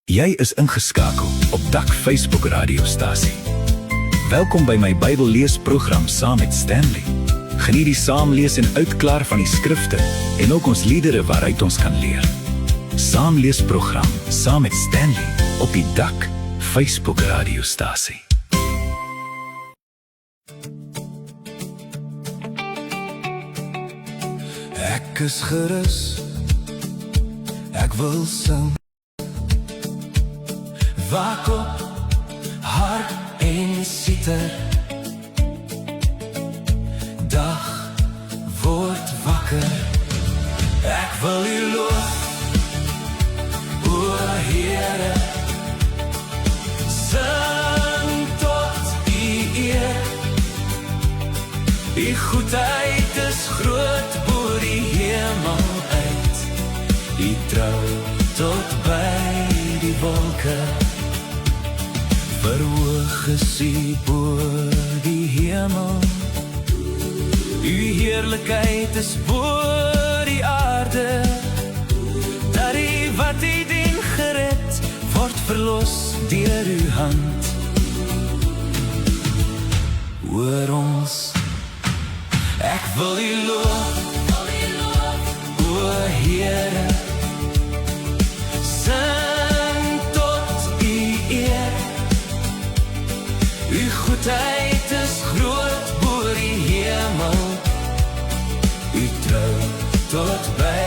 Jy is ingeskakel op Dak Facebook radiostasie. Welkom by my Bybelleesprogram saam met Stanley. Geniet die saamlees en uitklaar van die skrifte en ook ons liedere waaruit ons kan leer. Saamleesprogram saam met Stanley op die Dak Facebook radiostasie. Ek is gerus, ek wil sing. Waak op, hart en sieter. Dag word wakker. Ek wil U loof, o Heere. Sing tot U eer. U goedheid is groot boor die hemel uit. U trou tot by die wolke. Verhoog is U boor die hemel. U heerlikheid is boor die aarde. Dat die wat U dien gered, word verlos deur U hand. Hoor ons, ek wil U loof, o Heere. Sing tot U eer. U goedheid is groot boor die hemel. U trou tot by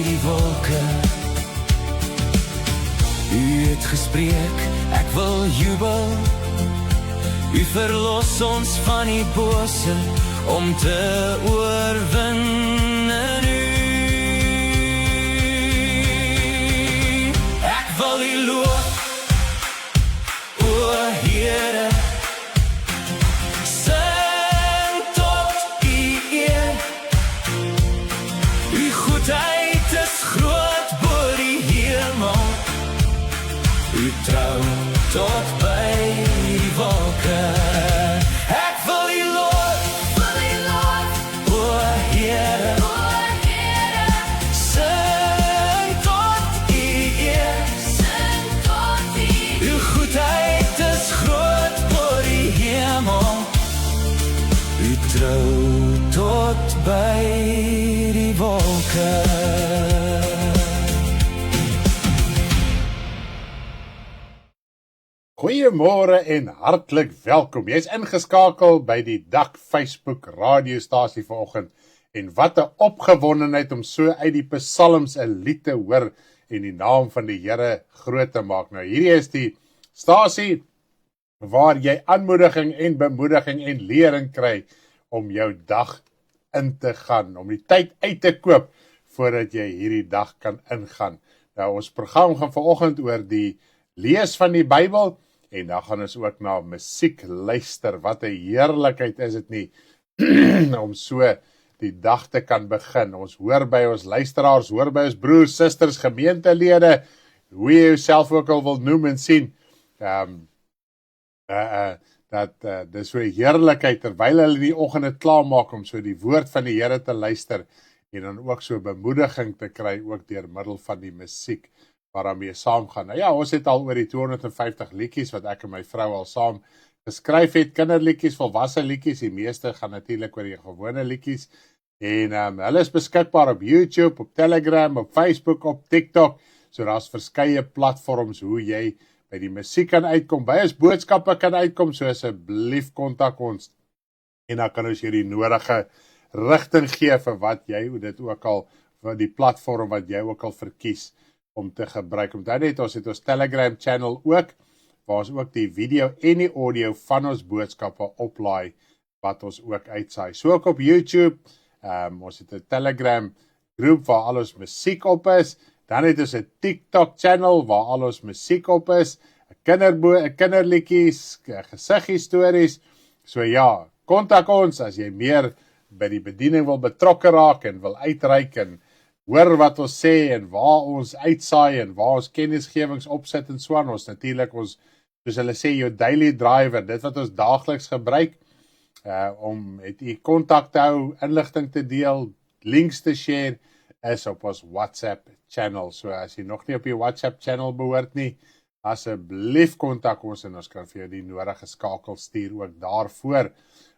die wolke. U het gespreek, ek wil jubel. U verlos ons van die bose, om te oorwin in U. Ek wil U loof, o Heere. Sing tot U eer. U goedheid is groot boor die hemel. U trou tot by die wolke. Ek wil U loof, o Heere. Sing tot U eer. U goedheid is groot boor die hemel. U trou tot by die wolke. Goeiemôre en hartlik welkom. Jy is ingeskakel by die Dak Facebook radiostasie vanoggend. En wat 'n opgewondenheid om so uit die psalms 'n lied te hoor en die naam van die Here groot te maak. Nou hierdie is die stasie waar jy aanmoediging en bemoediging en lering kry om jou dag in te gaan, om die tyd uit te koop voordat jy hierdie dag kan ingaan. Nou ons program gaan vanoggend oor die lees van die Bybel en dan gaan ons ook na musiek luister. Wat 'n heerlikheid is dit nie om so die dag te kan begin. Ons hoor by ons luisteraars, hoor by ons broers, susters, gemeentelede, hoe jy jouself ook al wil noem en sien. Dis so 'n heerlikheid terwyl hulle die oggend het klaarmaak om so die woord van die Here te luister en dan ook so bemoediging te kry ook deur middel van die musiek waarmee saam gaan. Nou ja, ons het al oor die 250 liedjies wat ek en my vrou al saam geskryf het, kinderliedjies, volwasse liedjies, die meeste gaan natuurlik oor die gewone liedjies en hulle is beskikbaar op YouTube, op Telegram, op Facebook, op TikTok, so daar's verskeie platforms hoe jy by die musiek kan uitkom, by ons boodskappe kan uitkom, so asseblief kontak ons en dan kan ons hier die nodige rigting gee vir wat jy, dit ook al, vir die platform wat jy ook al verkies om te gebruik. Omdat het ons Telegram channel ook, waar ons ook die video en die audio van ons boodskappe oplaai, wat ons ook uitsaai. So ook op YouTube, ons het 'n Telegram groep waar al ons musiek op is, dan het ons 'n TikTok channel waar al ons musiek op is, kinderliedjies, gesigstories. So ja, kontak ons as jy meer by die bediening wil betrokke raak en wil uitreik en hoor wat ons sê en waar ons uitsaai en waar ons kennisgewings opsit en so aan. Ons natuurlik ons, soos hulle sê, jou daily driver, dit wat ons daagliks gebruik, om met u kontak te hou, inligting te deel, links te share, is op ons WhatsApp channel. So as jy nog nie op die WhatsApp channel behoort nie, asseblief kontak ons en ons kan vir jou die nodige skakel stuur ook daarvoor.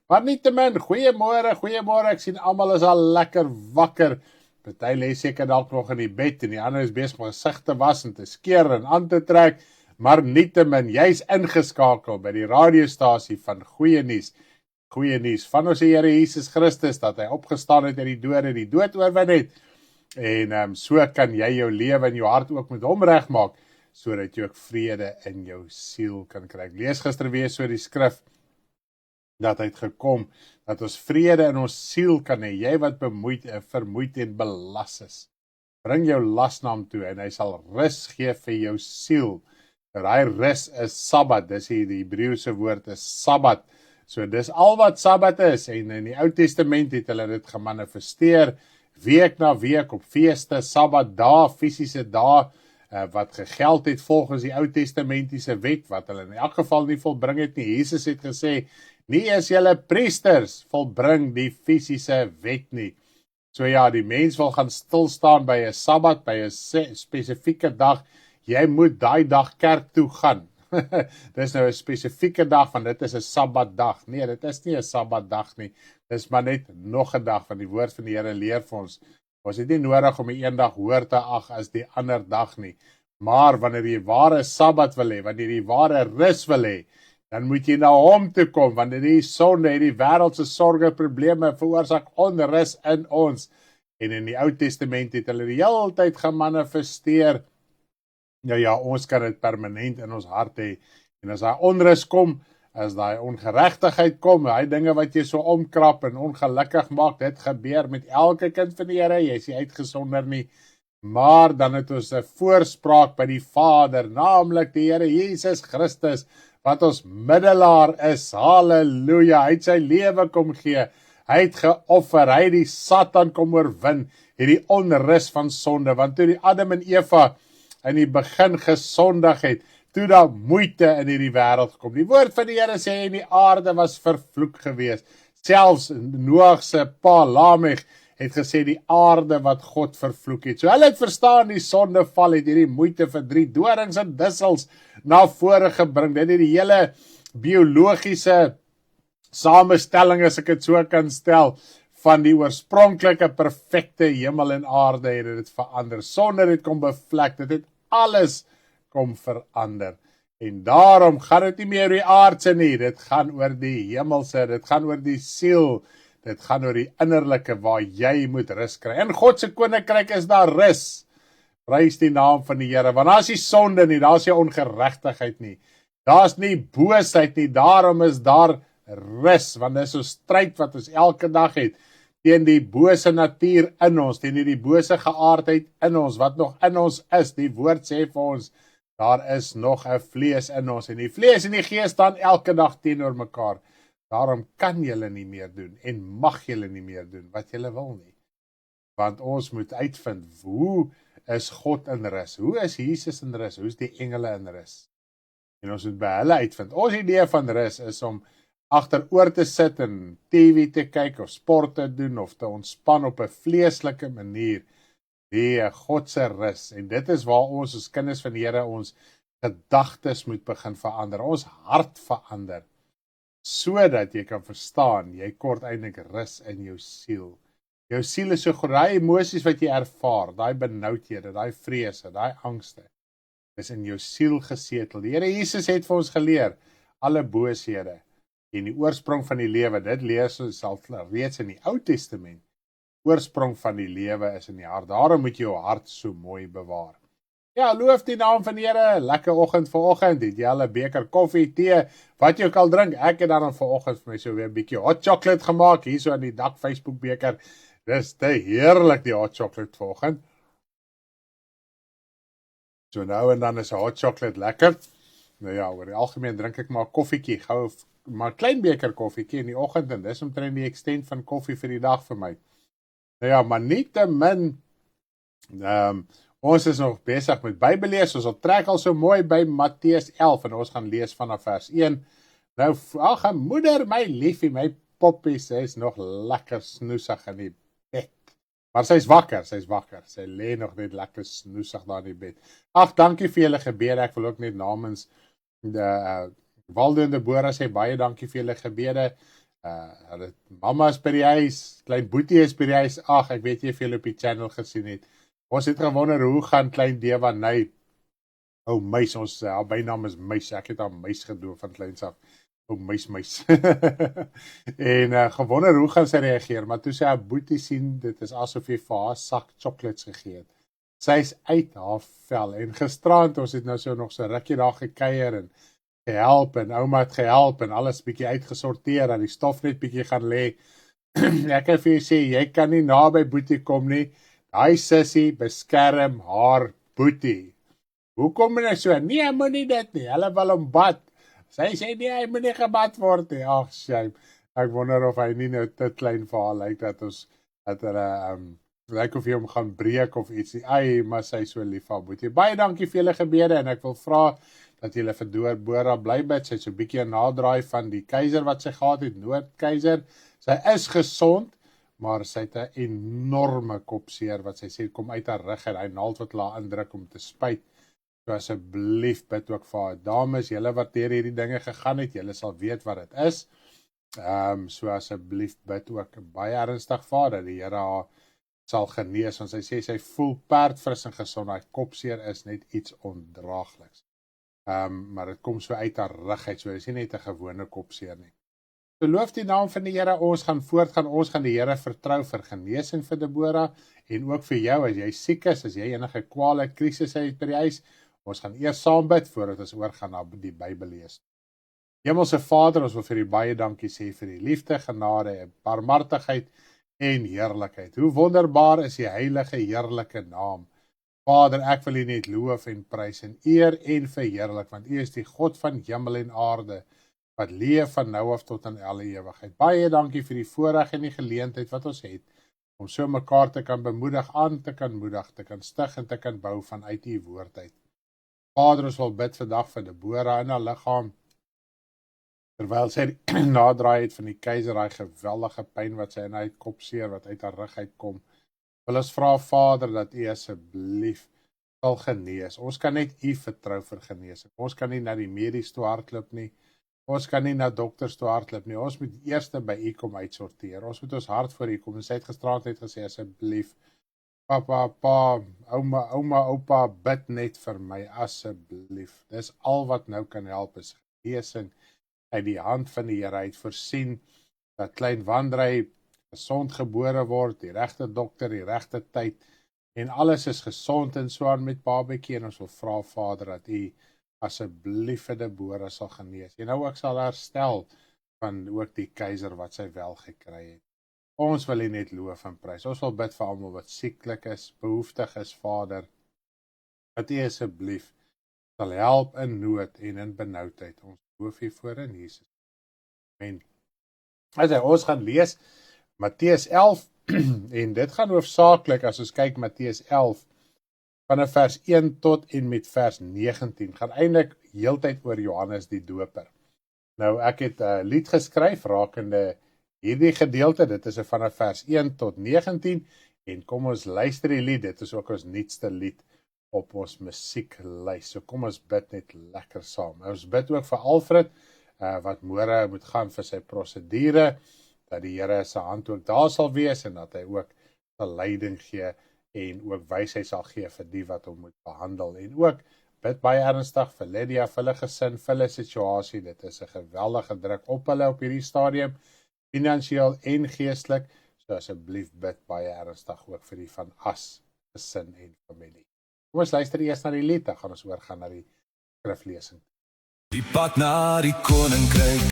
Maar nietemin, goeiemôre, ek sien almal is al lekker wakker. Party lê seker dalk nog in die bed en die ander is besig om gesig te was en te skeer en aan te trek, maar nietemin, jy's ingeskakel by die radiostasie van goeie nuus van ons Here Jesus Christus, dat hy opgestaan het uit die dood en die dood oorwin het, en so kan jy jou lewe en jou hart ook met hom regmaak, sodat jy ook vrede in jou siel kan kry. Ek lees gister weer so die skrif, dat hy het gekom, dat ons vrede in ons siel kan hê, jy wat vermoeid en belas is. Bring jou las na hom toe, en hy sal rus gee vir jou siel. Daai rus is Sabbat, dis die Hebreëse woord is Sabbat. So dis al wat Sabbat is, en in die Ou Testament het hulle dit gemanifesteer, week na week op feeste, Sabbat dae, fisiese dae, wat gegeld het volgens die Ou Testamentiese wet, wat hulle in elk geval nie volbring het nie. Jesus het gesê, nie as julle priesters volbring die fisiese wet nie. So ja, die mens wil gaan stilstaan by 'n Sabbat, by 'n spesifieke dag, jy moet daai dag kerk toe gaan. Dis nou 'n spesifieke dag, van dit is 'n Sabbatdag. Nee, dit is nie 'n Sabbatdag nie. Dis maar net nog 'n dag, van die woord van die Here leer vir ons. Ons het nie nodig om die een dag hoër te ag as die ander dag nie. Maar wanneer jy ware Sabbat wil hê, wanneer jy ware rus wil hê, dan moet jy na hom toe kom, wanneer die sonde en die wêreldse sorge, probleme veroorsaak onrus in ons. En in die Ou Testament het hulle die hele tyd gemanifesteer. Ja, ons kan dit permanent in ons hart hê. En as daai onrus kom, as daai ongeregtigheid kom, daai dinge wat jy so omkrap en ongelukkig maak, dit gebeur met elke kind van die Here, jy is nie uitgesonder nie. Maar dan het ons 'n voorspraak by die Vader, naamlik die Here Jesus Christus, wat ons middelaar is. Halleluja, hy het sy lewe kom gee, hy het geoffer, hy het die Satan kom oorwin, het die onrus van sonde, want toe die Adam en Eva in die begin gesondig het, toe daar moeite in hierdie wêreld gekom. Die woord van die Here sê, en die aarde was vervloek geweest. Selfs Noag se pa Lamech het gesê, die aarde wat God vervloek het. So hulle het verstaan, die sondeval het hierdie moeite vir 3 dorings en dussels na vore gebring. Dit het die hele biologiese samestelling, as ek dit so kan stel, van die oorspronklike perfekte hemel en aarde het dit verander. Sonde het kom bevlek, dit het alles kom verander. En daarom gaan dit nie meer oor die aardse nie, dit gaan oor die hemelse, dit gaan oor die siel, dit gaan oor die innerlike waar jy moet rus kry. In God se koninkryk is daar rus. Prys die naam van die Here, want daar is nie sonde nie, daar is nie ongeregtigheid nie, daar is nie boosheid nie, daarom is daar rus, want dit is so stryd wat ons elke dag het, teen die bose natuur in ons, teen die bose geaardheid in ons, wat nog in ons is. Die woord sê vir ons, daar is nog 'n vlees in ons, en die vlees en die gees staan elke dag teenoor mekaar. Daarom kan julle nie meer doen, en mag julle nie meer doen, wat julle wil nie. Want ons moet uitvind, hoe is God in rus? Hoe is Jesus in rus? Hoe is die engele in rus? En ons moet by hulle uitvind. Ons idee van rus is om agteroor te sit en TV te kyk, of sport te doen, of te ontspan op 'n vleeslike manier. Die God se rus, en dit is waar ons as kinders van die Here ons gedagtes moet begin verander, ons hart verander, sodat jy kan verstaan, jy kort eintlik rus in jou siel. Jou siel is so groot, daai emosies wat jy ervaar, daai benoudhede, daai vrese, daai angste, is in jou siel gesetel. Die Here Jesus het vir ons geleer, alle booshede, en die oorsprong van die lewe, dit lees ons al reeds in die Ou Testament, oorsprong van die lewe is in die hart, daarom moet jy jou hart so mooi bewaar. Ja, loof die naam van die Here, lekker oggend vanoggend, het jy al 'n beker koffie, tee, wat jy ook al drink, ek het dan vanoggend vir my so weer 'n bietjie hot chocolate gemaak, hier so aan die dak Facebook beker, dis te heerlik die hot chocolate vanoggend. So nou en dan is 'n hot chocolate lekker, nou ja, oor die algemeen drink ek maar koffietjie, gou maar klein beker koffietjie in die oggend, en dis omtrent die extent van koffie vir die dag vir my. Nou ja, maar nietemin, ons is nog besig met Bybellees, ons trek al so mooi by Matteus 11, en ons gaan lees vanaf vers 1. Nou, ag moeder, my liefie, my poppie, sy is nog lekker snoesig in die bed. Maar sy's wakker. Sy lê nog net lekker snoesig daar in die bed. Ag, dankie vir julle gebede. Ek wil ook net namens Waldo en Deborah sê baie dankie vir julle gebede. Mama is by die huis, klein Boetie is by die huis. Ag, ek weet jy of julle op die channel gesien het. Ons het gewonder hoe gaan klein Deva Ney. Muis, ons bynaam is Muis. Ek het haar Muis gedoop van kleins af. Muis. En gewonder hoe gaan sy reageer, maar toe sy haar Boetie sien, dit is asof jy vir haar sak chocolates gegee het. Sy is uit haar vel, en gisterand, ons het nou so nog so rukkie daar gekuier, en gehelp, en ouma het gehelp, en alles bietjie uitgesorteer, en die stof net bietjie gaan lê. Ek kan vir jou sê, jy kan nie naby Boetie kom nie, daai sussie beskerm haar Boetie. Hoekom jy so? Nee, moenie dit nie, hulle wil hom bad. Sy sê nie, hy moet nie gebad word nie. Ag, shame. Ek wonder of hy nie nou te klein vir haar lyk dat hulle lyk of hy hom gaan breek of iets nie. Ai, maar sy so lief vir Boetie. Baie dankie vir julle gebede en ek wil vra dat julle vir Deborah bly bid. Sy het so 'n bietjie 'n nadraai van die keiser wat sy gehad het, noodkeiser. Sy is gesond, maar sy het 'n enorme kopseer wat sy sê kom uit haar rug en hy naald wat haar indruk om te spuit. So asseblief bid ook vir haar. Dames, julle wat deur hierdie dinge gegaan het, julle sal weet wat dit is. So asseblief bid ook baie ernstig vir haar, dat die Here haar sal genees, want sy sê sy voel perdfris en gesond, haar kopseer is net iets ondraagliks. Maar dit kom so uit haar rug uit, so dit is nie net 'n gewone kopseer nie. So loof die naam van die Here, ons gaan voortgaan, ons gaan die Here vertrou vir genesing vir Deborah, en ook vir jou, as jy siek is, as jy enige kwale, krisis het by die huis, ons gaan eers saam bid, voordat ons oorgaan na die Bybel lees. Hemelse Vader, ons wil vir u baie dankie sê vir die liefde, genade, barmhartigheid en heerlikheid. Hoe wonderbaar is die heilige, heerlike naam. Vader, ek wil u net loof en prys en eer en verheerlik, want u is die God van hemel en aarde, wat leef van nou af tot in alle ewigheid. Baie dankie vir die voorreg en die geleentheid wat ons het, om so mekaar te kan bemoedig, aan te kan moedig, te kan stig en te kan bou vanuit u woord uit. Vader, ons wil bid vandag vir Deborah in haar liggaam, terwyl sy nadraai het van die keiser, daai geweldige pyn wat sy in haar kopseer, wat uit haar rug uitkom, wil ons vra, Vader, dat u asseblief sal genees. Ons kan net u vertrou vir genesing. Ons kan nie na die medies toe hardloop nie. Ons kan nie na dokters toe hardloop nie. Ons moet eers by u kom uitsorteer. Ons moet ons hart voor u kom. En sy het gisterand net gesê, asseblief, papa, ouma, oupa, bid net vir my, asseblief. Dis al wat nou kan help, is genesing uit die hand van die Here. Hy het voorsien dat klein Wandrey gesond gebore word, die regte dokter, die regte tyd, en alles is gesond en so aan met babatjie, en ons wil vra, Vader, dat u asseblief vir Deborah sal genees, en nou ook sal herstel van ook die keiser wat sy wel gekry het. Ons wil u net loof en prys. Ons wil bid vir almal wat sieklik is, behoeftig is, Vader, dat u asseblief sal help in nood en in benoudheid. Ons loof u voor in Jesus. Amen. Ons gaan lees Matteus 11, en dit gaan hoofsaaklik, as ons kyk Matteus 11, vanaf vers 1 tot en met vers 19, gaan eintlik heeltyd oor Johannes die Doper. Nou, ek het 'n lied geskryf, rakende hierdie gedeelte, dit is vanaf vers 1 tot 19, en kom ons luister die lied, dit is ook ons nuutste lied op ons musieklys, so kom ons bid net lekker saam. Ons bid ook vir Alfred, wat môre moet gaan vir sy prosedure, dat die Here se hand ook daar sal wees, en dat hy ook sal leiding gee, en ook wysheid sal gee vir die wat hom moet behandel, en ook bid baie ernstig vir Lydia, vir hulle gesin, vir hulle situasie, dit is 'n geweldige druk op hulle op hierdie stadium, finansiëel en geestelik, so asseblief bid baie ernstig ook vir die van As gesin en familie. Kom ons luister eers na die lied, dan gaan ons oorgaan na die skriflesing. Die pad na die koninkryk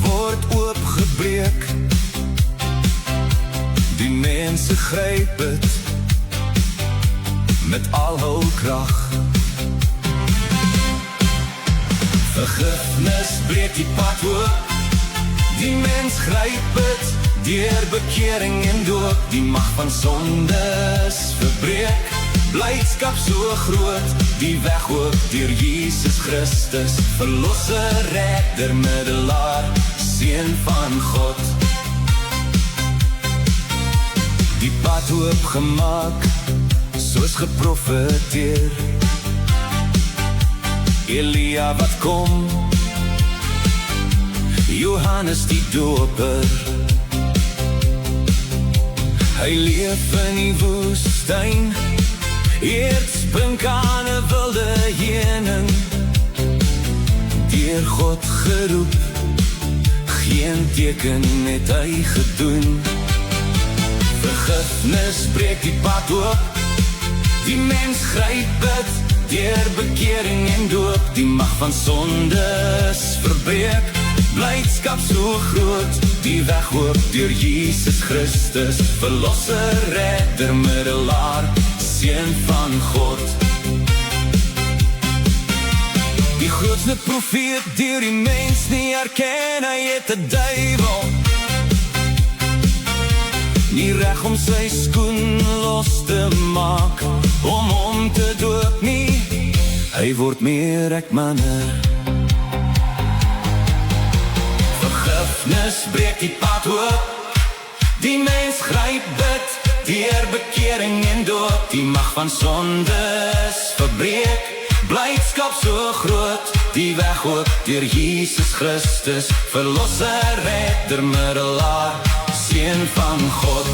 word oopgebreek, die mense gryp het met al hul krag. Vergifnis breek die pad oop, die mens gryp het deur bekering en doop, die mag van sondes verbreek, blydskap so groot, die weg oop deur Jesus Christus, verlosser, redder, middelaar, seun van God. die pad oopgemaak, soos geprofeteer. Elia wat kom, Johannes die doper. Hy leef in die woestyn, eet spink aan 'n wilde heuning. Deur God geroep, geen teken het hy gedoen. Vergifnis breek die pad oop, die mens gryp dit, deur bekering en doop. Die mag van sondes verbreek, blydskap so groot, die weg oop deur Jesus Christus, verlosser, redder, middelaar, seun van God. Die grootste profeet deur die mens nie erken, hy het 'n duiwel, nie reg om sy skoen los te maak, om hom te doop nie, hy word meer ek manne. Vergifnis breek die pad oop, die mens gryp dit, deur bekering en doop. Die mag van sondes verbreek, blydskap so groot, die weg oop deur Jesus Christus, verlosser, redder, middelaar, seun van God.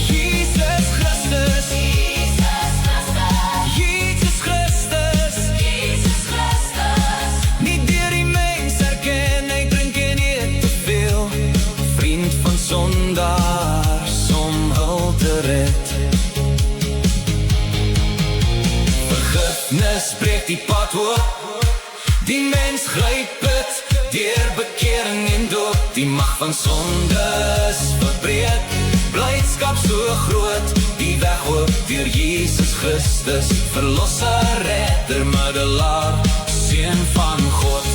Jesus Christus, Jesus Christus, Jesus Christus, Jesus Christus. Nie deur die mens erken, hy drink en eet te veel, vriend van sondaars om hul te red. Vergifnis breek die pad oop, die mens gryp het, deur bekering en doop. Die mag van sondes verbreek, blydskap so groot, die weg oop deur Jesus Christus, verlosser, redder, middelaar, seun van God.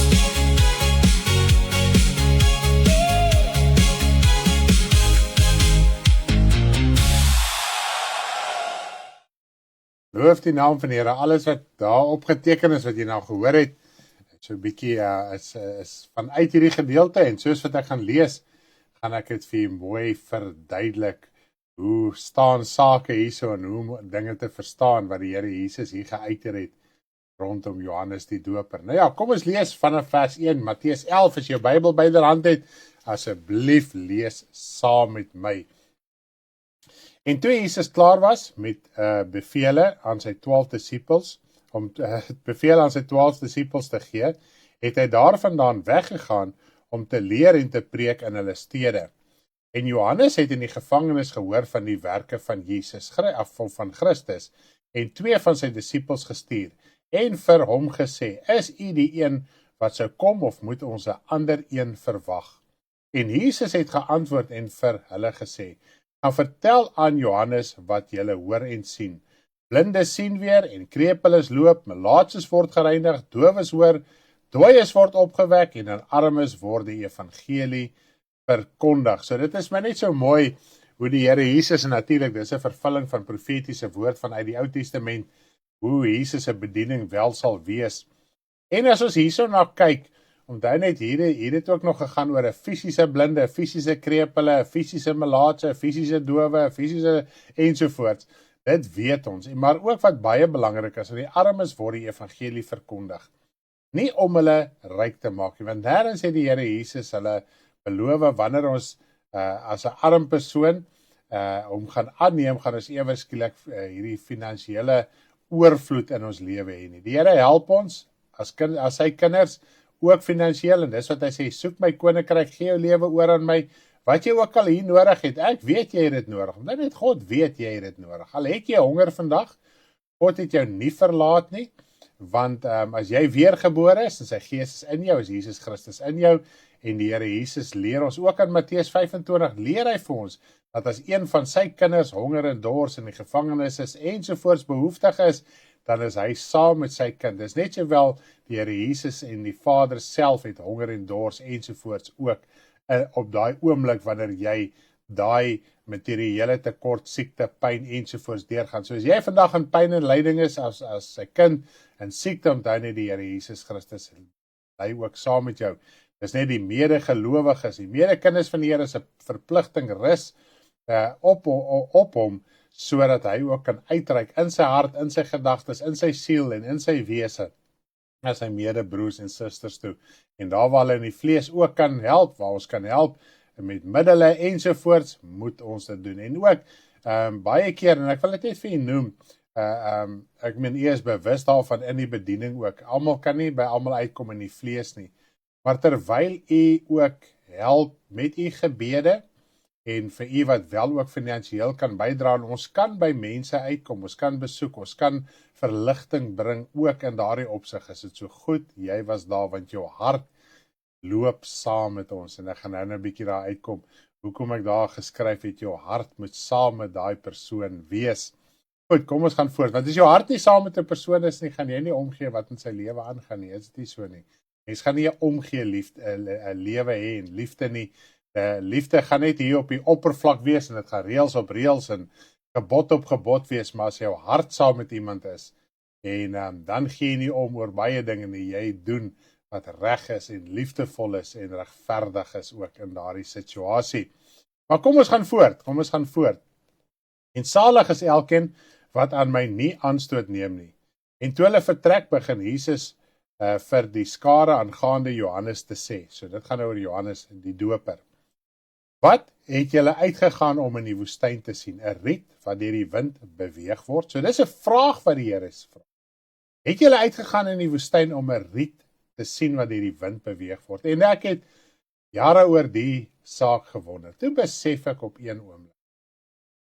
Loof die naam van die Here. Alles wat daar opgeteken is, wat jy nou gehoor het, so 'n bietjie is vanuit hierdie gedeelte, en soos wat ek gaan lees, gaan ek dit vir jy mooi verduidelik, hoe staan sake hierso, en hoe dinge te verstaan, wat die Here Jesus hier geuiter het, rondom Johannes die Doper. Nou ja, kom ons lees vanaf vers 1, Matteus 11, as jy jou Bybel byderhand het, asseblief lees saam met my. En toe Jesus klaar was met bevele aan sy 12 disippels, om beveel aan sy 12 disippels te gee, het hy daarvandaan weggegaan om te leer en te preek in hulle stede. En Johannes het in die gevangenis gehoor van die werke van Jesus, van Christus, en 2 van sy disippels gestuur, en vir hom gesê, is u die een wat sou kom, of moet ons 'n ander een verwag? En Jesus het geantwoord en vir hulle gesê, gaan vertel aan Johannes wat julle hoor en sien. Blindes sien weer en krepeles loop, melaatses word gereinig, dowes hoor, dooies word opgewek en aan armes word die evangelie verkondig. So dit is my net so mooi hoe die Here Jesus, en natuurlik dis 'n vervulling van profetiese woord vanuit die Ou Testament, hoe Jesus se bediening wel sal wees. En as ons hierso na kyk, onthou net hier het ook nog gegaan oor 'n fisiese blinde, 'n fisiese krepele, 'n fisiese melaatse, 'n fisiese dowe, 'n fisiese ensovoorts. Dit weet ons, maar ook wat baie belangrik is, dat die armes word die evangelie verkondig. Nie om hulle ryk te maak nie, want nêrens het die Here Jesus hulle beloof, wanneer ons as 'n arm persoon hom gaan aanneem, gaan ons ewe skielik hierdie finansiële oorvloed in ons lewe hê nie. Die Here help ons as sy kinders ook finansiëel, en dis wat hy sê, soek my koninkryk, gee jou lewe oor aan my, wat jy ook al hier nodig het. Ek weet jy het dit nodig, omdat net God weet jy het dit nodig. Al het jy honger vandag, God het jou nie verlaat nie, want as jy weergebore is, en sy gees is in jou, is Jesus Christus in jou, en die Here Jesus leer ons ook in Matteus 25, leer hy vir ons, dat as een van sy kinders honger en dors in die gevangenis is, ensovoorts behoeftig is, dan is hy saam met sy kind. Dis net sowel die Here Jesus en die Vader self het honger en dors ensovoorts ook op daai oomblik wanneer jy daai materiële tekort, siekte, pyn ensovoorts deurgaan. So as jy vandag in pyn en lyding is as sy kind en siekte, onthou net die Here Jesus Christus hy ook saam met jou. Dis net die medegelowiges, die medekinders van die Here se verpligting rus op hom, sodat hy ook kan uitreik in sy hart, in sy gedagtes, in sy siel en in sy wese, na sy medebroers en susters toe. En daar waar hulle in die vlees ook kan help, waar ons kan help, met middele ensovoorts, moet ons dit doen. En ook, baie keer, en ek wil dit net vir u noem, ek meen, u is bewus daarvan in die bediening ook. Almal kan nie by almal uitkom in die vlees nie. Maar terwyl u ook help met u gebede, en vir u wat wel ook finansiëel kan bydra, en ons kan by mense uitkom, ons kan besoek, ons kan verligting bring, ook in daardie opsig, is dit so goed, jy was daar, want jou hart loop saam met ons, en ek gaan nou 'n bietjie daar uitkom, hoekom ek daar geskryf het, jou hart moet saam met daai persoon wees. Goed, kom ons gaan voort, want as jou hart nie saam met 'n persoon is nie, gaan jy nie omgee wat in sy lewe aangaan nie, is dit nie so nie. Mens gaan nie 'n omgee lewe hê en liefde nie. Liefde gaan net hier op die oppervlak wees, en dit gaan reëls op reëls, en gebod op gebod wees, maar as jou hart saam met iemand is, en dan gee jy nie om oor baie dinge nie, jy doen wat reg is, en liefdevol is, en regverdig is ook in daardie situasie. Maar kom ons gaan voort, En salig is elkeen wat aan my nie aanstoot neem nie. En toe hulle vertrek, begin Jesus vir die skare aangaande Johannes te sê. So dit gaan oor Johannes die doper. Wat het julle uitgegaan om in die woestyn te sien? 'n Riet wat deur die wind beweeg word? So dis 'n vraag wat die Here vra. Het julle uitgegaan in die woestyn om 'n riet te sien wat deur die wind beweeg word? En ek het jare oor die saak gewonder. Toe besef ek op een oomblik.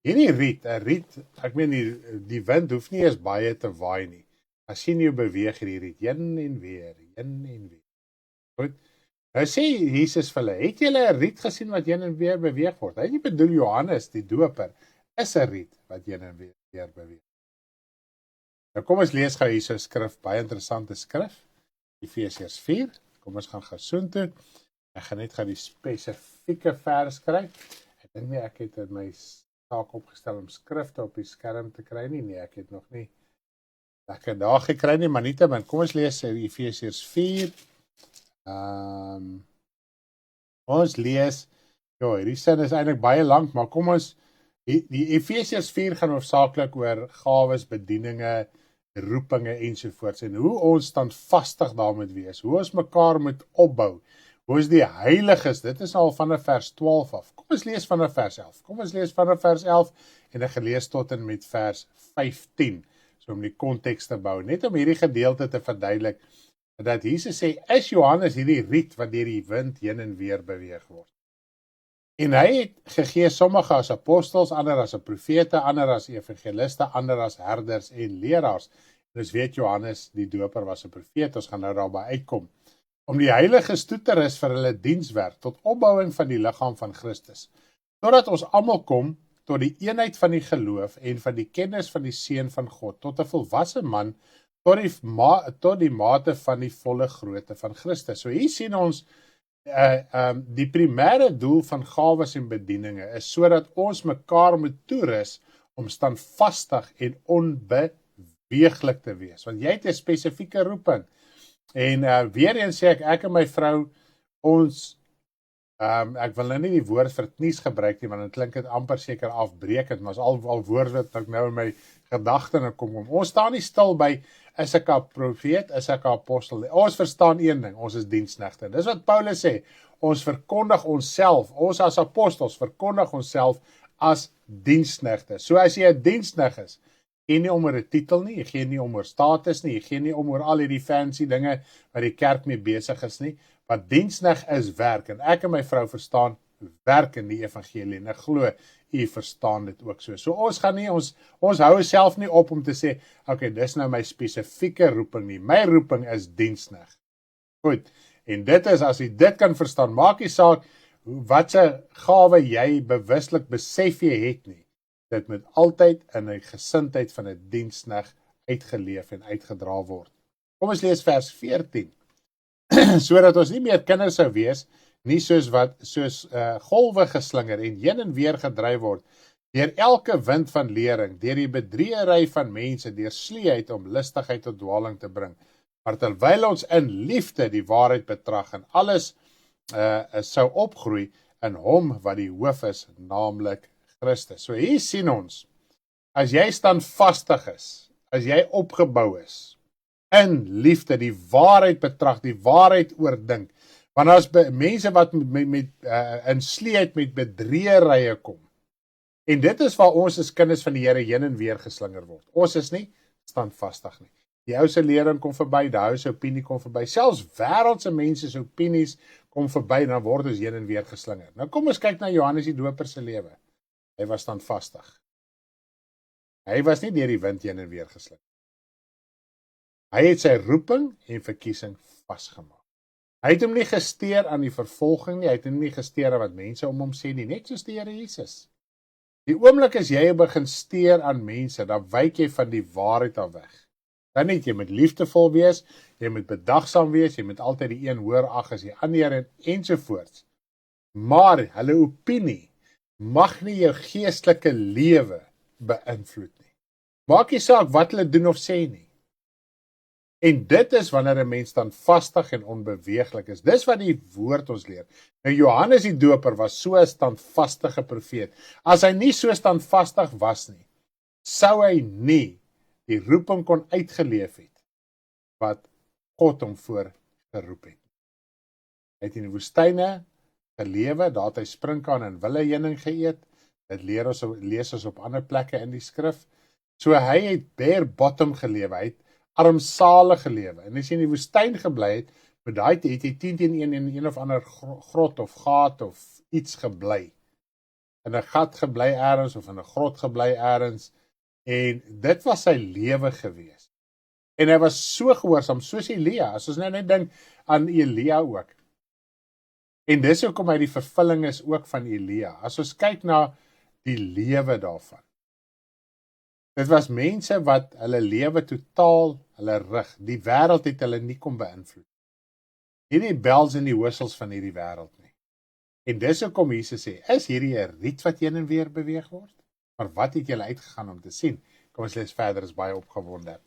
Hierdie riet, 'n riet, ek meen die wind hoef nie eens baie te waai nie. As sien jy beweeg hierdie riet, heen en weer. Goed. Nou sê Jesus vir hulle, het julle 'n riet gesien wat heen en weer beweeg word? Hy bedoel Johannes die doper is 'n riet wat heen en weer beweeg. Nou kom ons lees gou hier 'n skrif, baie interessante skrif, Efesiërs 4. Kom ons gaan soontoe. Ek gaan net die spesifieke vers kry. Ek dink nie ek het my saak opgestel om skrifte op die skerm te kry nie. Nee, ek het nog nie lekker daar gekry nie, maar nietemin. Kom ons lees Efesiërs 4. Ons lees, hierdie sin is eintlik baie lank, maar kom ons, die Efesiërs 4 gaan hoofsaaklik oor gawes, bedieninge, roepinge ensovoorts, en hoe ons standvastig daar moet wees, hoe ons mekaar moet opbou, hoe ons die heiliges, dit is al vanaf vers 12 af, kom ons lees vanaf vers 11, en ek gelees tot en met vers 15, so om die konteks te bou, net om hierdie gedeelte te verduidelik, dat Jesus sê, is Johannes hierdie riet wat deur die wind heen en weer beweeg word. En hy het gegee sommige as apostels, ander as profete, ander as evangeliste, ander as herders en leraars. En ons weet Johannes die doper was 'n profeet, ons gaan nou daarby uitkom. Om die heiliges toe te rus vir hulle dienswerk tot opbouing van die liggaam van Christus. Totdat ons almal kom tot die eenheid van die geloof en van die kennis van die Seun van God, tot 'n volwasse man, tot die mate van die volle grootte van Christus. So hier sien ons die primêre doel van gawes en bedieninge is sodat ons mekaar moet toerus om standvastig en onbeweeglik te wees. Want jy het 'n spesifieke roeping. En weer eens sê ek en my vrou, ons ek wil nou nie die woord vertnies gebruik nie, want dan klink dit amper seker afbreekend, maar as al woorde wat ek nou in my gedagte kom. Ons staan nie stil by, is ek 'n profeet, is ek 'n apostel. Ons verstaan een ding, ons is diensknegte. Dis wat Paulus sê, ons verkondig onsself, ons as apostels verkondig onsself as diensknegte. So as jy 'n dienskneg is, gee nie om oor 'n titel nie, jy gee nie om oor status nie, jy gee nie om oor al hierdie fancy dinge wat die kerk mee besig is nie, want dienskneg is werk, en ek en my vrou verstaan werk in die evangelie, en ek glo, u verstaan dit ook so. So ons gaan nie, ons hou self nie op om te sê, okay, dis nou my spesifieke roeping nie, my roeping is dienskneg. Goed, en dit is, as jy dit kan verstaan, maak nie saak, wat se gawe jy bewuslik besef jy het nie, dit moet altyd in 'n gesindheid van 'n dienskneg uitgeleef en uitgedra word. Kom ons lees vers 14, sodat ons nie meer kinders sou wees, nie soos golwe geslinger en heen en weer gedryf word, deur elke wind van lering, deur die bedrieëry van mense, deur sleeheid om lustigheid tot dwaling te bring, maar terwyl ons in liefde die waarheid betrag en alles sou opgroei in hom wat die hoof is, naamlik Christus. So hier sien ons, as jy standvastig is, as jy opgebou is, in liefde, die waarheid betrag, die waarheid oordink, want as mense wat in sleet met bedreerye kom, en dit is waar ons as kinders van die Here heen en weer geslinger word. Ons is nie standvastig nie. Die ou se lering kom verby, die ou se opinie kom verby, selfs wêreldse mense se opinies kom verby, dan word ons heen en weer geslinger. Nou kom ons kyk na Johannes die Doper se lewe. Hy was standvastig. Hy was nie deur die wind heen en weer geslinger. Hy het sy roeping en verkiesing vasgemaak. Hy het hom nie gesteer aan die vervolging nie, hy het hom nie gesteer aan wat mense om hom sê nie, net soos die Here Jesus. Die oomblik as jy begin steur aan mense, dan wyk jy van die waarheid af weg. Dan net, jy moet liefdevol wees, jy moet bedagsaam wees, jy moet altyd die een hoër ag as die ander ensovoorts. Maar hulle opinie mag nie jou geestelike lewe beïnvloed nie. Maak nie saak wat hulle doen of sê nie. En dit is wanneer 'n mens standvastig en onbeweeglik is. Dis wat die woord ons leer. Nou Johannes die Doper was so 'n standvastige profeet. As hy nie so standvastig was nie, sou hy nie die roeping kon uitgeleef het wat God hom voor geroep het. Hy het in die woestyne gelewe, daar het hy sprinkaan en wille heuning geëet. Dit lees ons op ander plekke in die skrif. So hy het bare bottom gelewe, hy het armsalig gelewe. En as jy in die woestyn gebly het, met daai het jy 10 teen 1 in een of ander grot of gat of iets gebly. In 'n gat gebly elders of in 'n grot gebly elders. En dit was sy lewe gewees. En hy was so gehoorsaam, soos Elia. As ons nou net dink aan Elia ook. En dis hoekom hy die vervulling is ook van Elia. As ons kyk na die lewe daarvan. Dit was mense wat hulle lewe totaal, hulle rig. Die wêreld het hulle nie kon beïnvloed. Nie die bells en die whistles van hierdie wêreld nie. En dis hoekom Jesus sê, is hierdie 'n riet wat heen en weer beweeg word? Maar wat het julle uitgegaan om te sien? Kom ons lees verder, is baie opgewonde.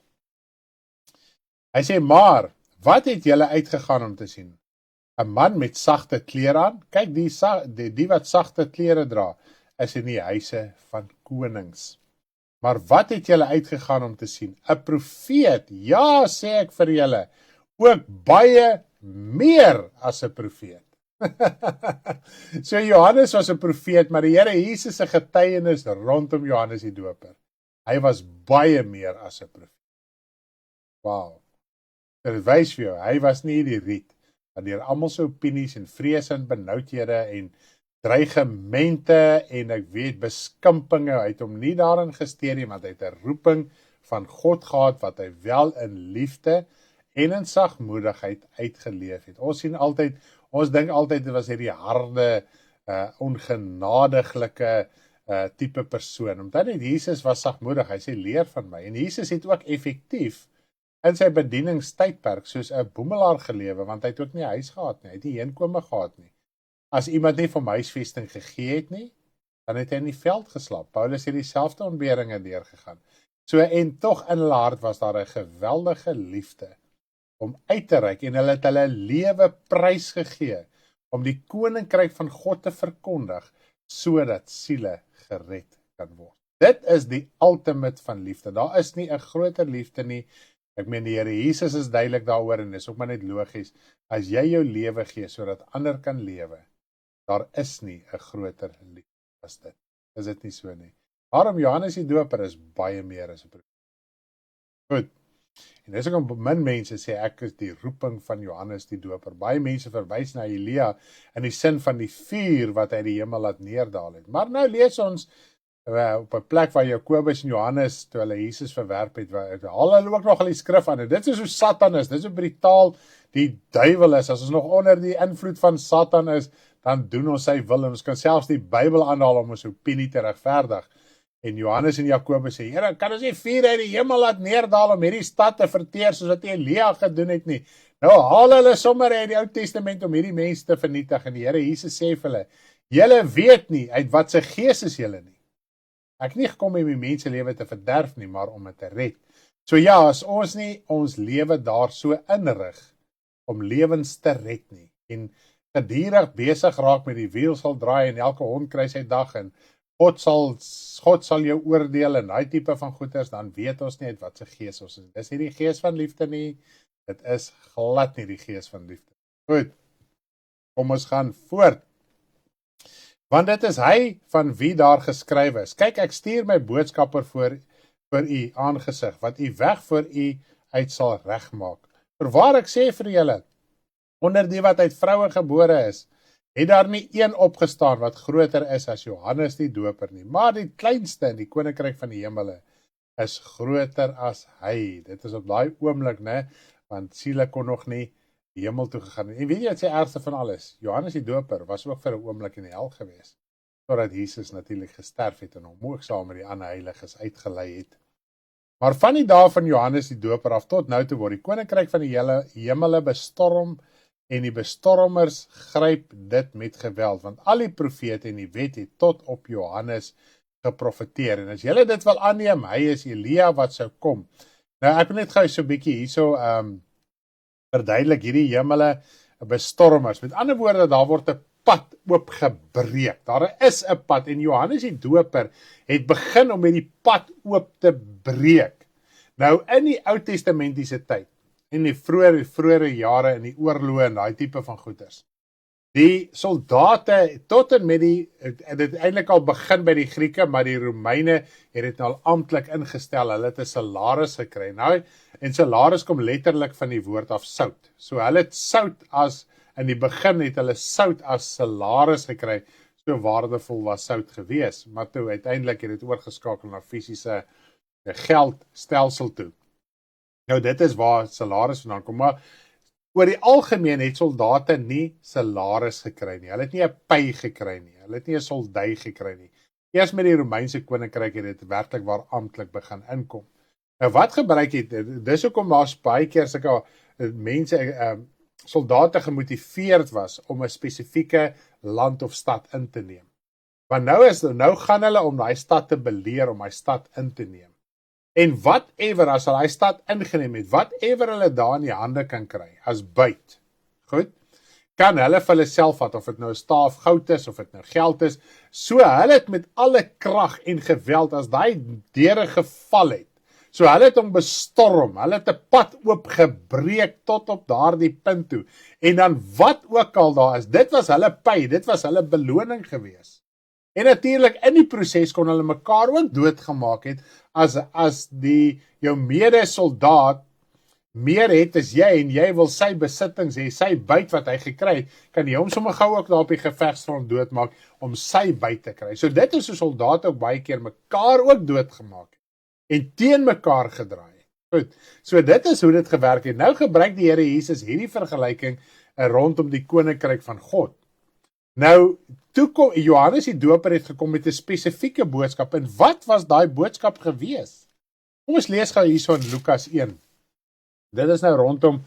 Hy sê, maar, wat het julle uitgegaan om te sien? 'n Man met sagte klere aan? Kyk, die wat sagte klere dra, is in die huise van konings. Maar wat het julle uitgegaan om te sien? 'n Profeet, ja, sê ek vir julle, ook baie meer as 'n profeet. So Johannes was 'n profeet, maar die Here Jesus se getuienis rondom Johannes die Doper. Hy was baie meer as 'n profeet. Wow. Dit wys vir jou, hy was nie die riet, wat deur almal se opinies en vrees en benoudhede en dreigemente en ek weet beskimpinge, hy het hom nie daarin gesteer nie, want hy het 'n roeping van God gehad, wat hy wel in liefde en in sagmoedigheid uitgeleef het. Ons dink altyd dit was hierdie harde, ongenadiglike tipe persoon. Omdat net Jesus was sagmoedig, hy sê leer van my. En Jesus het ook effektief in sy bedieningstydperk soos 'n boemelaar gelewe, want hy het ook nie huis gehad nie, hy het nie heenkome gehad nie. As iemand nie vir hom huisvesting gegee het nie, dan het hy in die veld geslaap. Paulus het dieselfde ontberinge deurgegaan. So en tog in hulle hart was daar 'n geweldige liefde om uit te reik, en hulle het hulle lewe prys gegee om die koninkryk van God te verkondig, sodat siele gered kan word. Dit is die ultimate van liefde. Daar is nie 'n groter liefde nie. Ek meen die Here Jesus is duidelik daaroor, en dis ook maar net logies. As jy jou lewe gee sodat ander kan lewe, daar is nie 'n groter liefde as dit. Is dit nie so nie? Daarom Johannes die Doper is baie meer as 'n profeet. Goed. En dis ook min mense sê ek is die roeping van Johannes die Doper. Baie mense verwys na Elia in die sin van die vuur wat hy die hemel laat neerdaal het. Maar nou lees ons op 'n plek waar Jakobus en Johannes, toe hulle Jesus verwerp het, haal hulle ook nog al die skrif aan. En dit is hoe Satan is, dit is hoe brutaal die duiwel is. As ons nog onder die invloed van Satan is, dan doen ons sy wil, en ons kan selfs die Bybel aanhaal om ons opinie te regverdig. En Johannes en Jakobus sê, Here, kan ons nie vuur uit die hemel laat neerdaal om hierdie stad te verteer, soos wat Elia gedoen het nie? Nou haal hulle sommer uit die Ou Testament om hierdie mense te vernietig, en die Here Jesus sê vir hulle, julle weet nie, uit wat se gees is julle nie. Ek het nie gekom om die mense lewe te verderf nie, maar om dit te red. So ja, as ons nie ons lewe daar so inrig, om lewens te red nie, en gedurig besig raak met die wiel sal draai, en elke hond kry sy dag, en God sal jou oordeel en daai tipe van goeders, dan weet ons nie wat se gees ons is. Dis nie die gees van liefde nie, dit is glad nie die gees van liefde. Goed, kom ons gaan voort. Want dit is hy van wie daar geskrywe is. Kyk, ek stuur my boodskapper voor u aangesig, wat u weg voor u uit sal regmaak. Voorwaar ek sê vir julle, onder die wat uit vroue gebore is, het daar nie een opgestaan wat groter is as Johannes die Doper nie, maar die kleinste in die koninkryk van die hemele is groter as hy. Dit is op daai oomblik, né, want siele kon nog nie die hemel toe gegaan. En weet jy wat sy ergste van alles? Johannes die Doper was ook vir 'n oomblik in die hel gewees, totdat Jesus natuurlik gesterf het en hom ook saam met die ander heiliges uitgelei het. Maar van die dae van Johannes die Doper af tot nou toe word die koninkryk van die hemele bestorm, en die bestormers gryp dit met geweld, want al die profete en die wet het tot op Johannes geprofeteer. En as julle dit wil aanneem, hy is Elia wat sou kom. Nou ek wil net gou so 'n bietjie hierso verduidelik hierdie hemele bestormers. Met ander woorde, daar word 'n pad oopgebreek. Daar is 'n pad en Johannes die Doper het begin om met die pad oop te breek. Nou in die Ou Testamentiese tyd, in die vroeëre jare in die oorloë en daai tipe van goeders. Die soldate tot en met dit eintlik al begin by die Grieke, maar die Romeine het dit nou al amptelik ingestel. Hulle het 'n salaris gekry. Nou, en salaris kom letterlik van die woord af sout. So hulle het sout as in die begin het hulle sout as salaris gekry. So waardevol was sout gewees, maar toe uiteindelik het dit oorgeskakel na fisiese geldstelsel toe. Nou dit is waar salaris vandaan kom, maar oor die algemeen het soldate nie salaris gekry nie. Hulle het nie 'n pay gekry nie. Hulle het nie 'n soldij gekry nie. Eers met die Romeinse koninkryk het dit werklik waar amptelik begin inkom. Nou wat gebruik het, dis hoekom daar's baie keer sulke mense, soldate gemotiveerd was om 'n spesifieke land of stad in te neem. Want nou gaan hulle om daai stad te beleer, om daai stad in te neem. En whatever, as hulle die stad ingeneem het, whatever hulle daar in die hande kan kry, as byt, goed, kan hulle vir hulle self vat, of dit nou 'n staaf goud is, of dit nou geld is, so hulle het met alle krag en geweld, as daai deure geval het, so hulle het hom bestorm, hulle het 'n pad oopgebreek tot op daardie punt toe, en dan wat ook al daar is, dit was hulle pay, dit was hulle beloning gewees. En natuurlik in die proses kon hulle mekaar ook doodgemaak het, as jou mede-soldaat meer het as jy, en jy wil sy besittings hê, sy byt wat hy gekry het, kan jy hom sommer gou ook daar op die gevegsfront doodmaak, om sy byt te kry. So dit is hoe soldate ook baie keer mekaar ook doodgemaak het, en teen mekaar gedraai het. Goed, so dit is hoe dit gewerk het. Nou gebruik die Here Jesus hierdie vergelyking rondom die koninkryk van God. Nou, toe kom Johannes die Doper het gekom met 'n spesifieke boodskap, en wat was daai boodskap gewees? Kom ons lees gou hierso in Lukas 1. Dit is nou rondom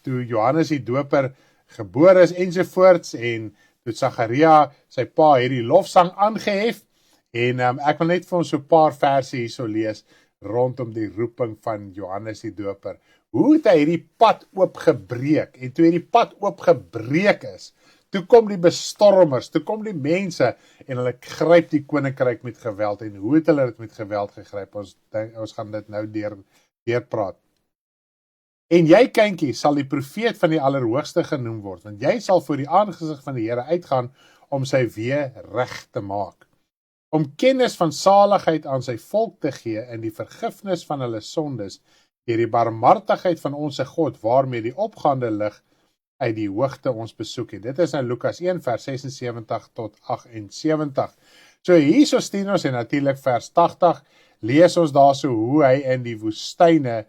toe Johannes die Doper gebore is ensovoorts, en toe Sagaria sy pa hierdie lofsang aangehef, en ek wil net vir ons so 'n paar verse hierso lees rondom die roeping van Johannes die Doper. Hoe het hy hierdie pad oopgebreek, en toe hierdie pad oopgebreek is, toe kom die bestormers, toe kom die mense, en hulle gryp die koninkryk met geweld, en hoe het hulle dit met geweld gegryp? Ons gaan dit nou deurpraat. En jy, kindjie, sal die profeet van die Allerhoogste genoem word, want jy sal voor die aangesig van die Here uitgaan, om sy weë reg te maak, om kennis van saligheid aan sy volk te gee, en die vergifnis van hulle sondes, deur die barmhartigheid van ons God, waarmee die opgaande lig uit die hoogte ons besoek het. Dit is nou Lukas 1 vers 76 tot 78. So hierso stuur ons, en natuurlik vers 80, lees ons daarso hoe hy in die woestyne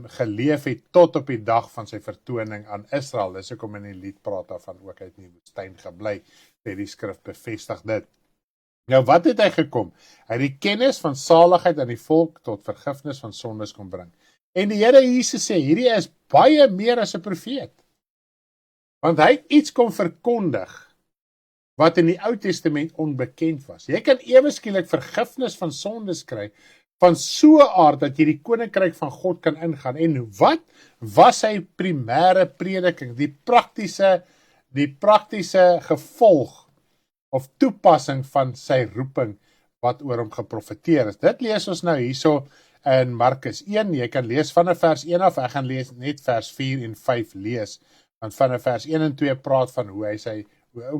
geleef het tot op die dag van sy vertoning aan Israel. Dis hoekom in die lied praat daarvan ook uit in die woestyn gebly, sê die skrif bevestig dit. Nou wat het hy gekom? Hy het die kennis van saligheid aan die volk tot vergifnis van sondes kom bring. En die Here Jesus sê, hierdie is baie meer as 'n profeet. Want hy het iets kom verkondig wat in die Ou Testament onbekend was. Jy kan ewe skielik vergifnis van sondes kry, van so 'n aard dat jy die koninkryk van God kan ingaan. En wat was sy primêre prediking? Die praktiese gevolg of toepassing van sy roeping wat oor hom geprofeteer is. Dit lees ons nou hierso in Markus 1, jy kan lees vanaf vers 1 af, ek gaan lees net vers 4 en 5 lees, want vanaf vers 1 en 2 praat van hoe hy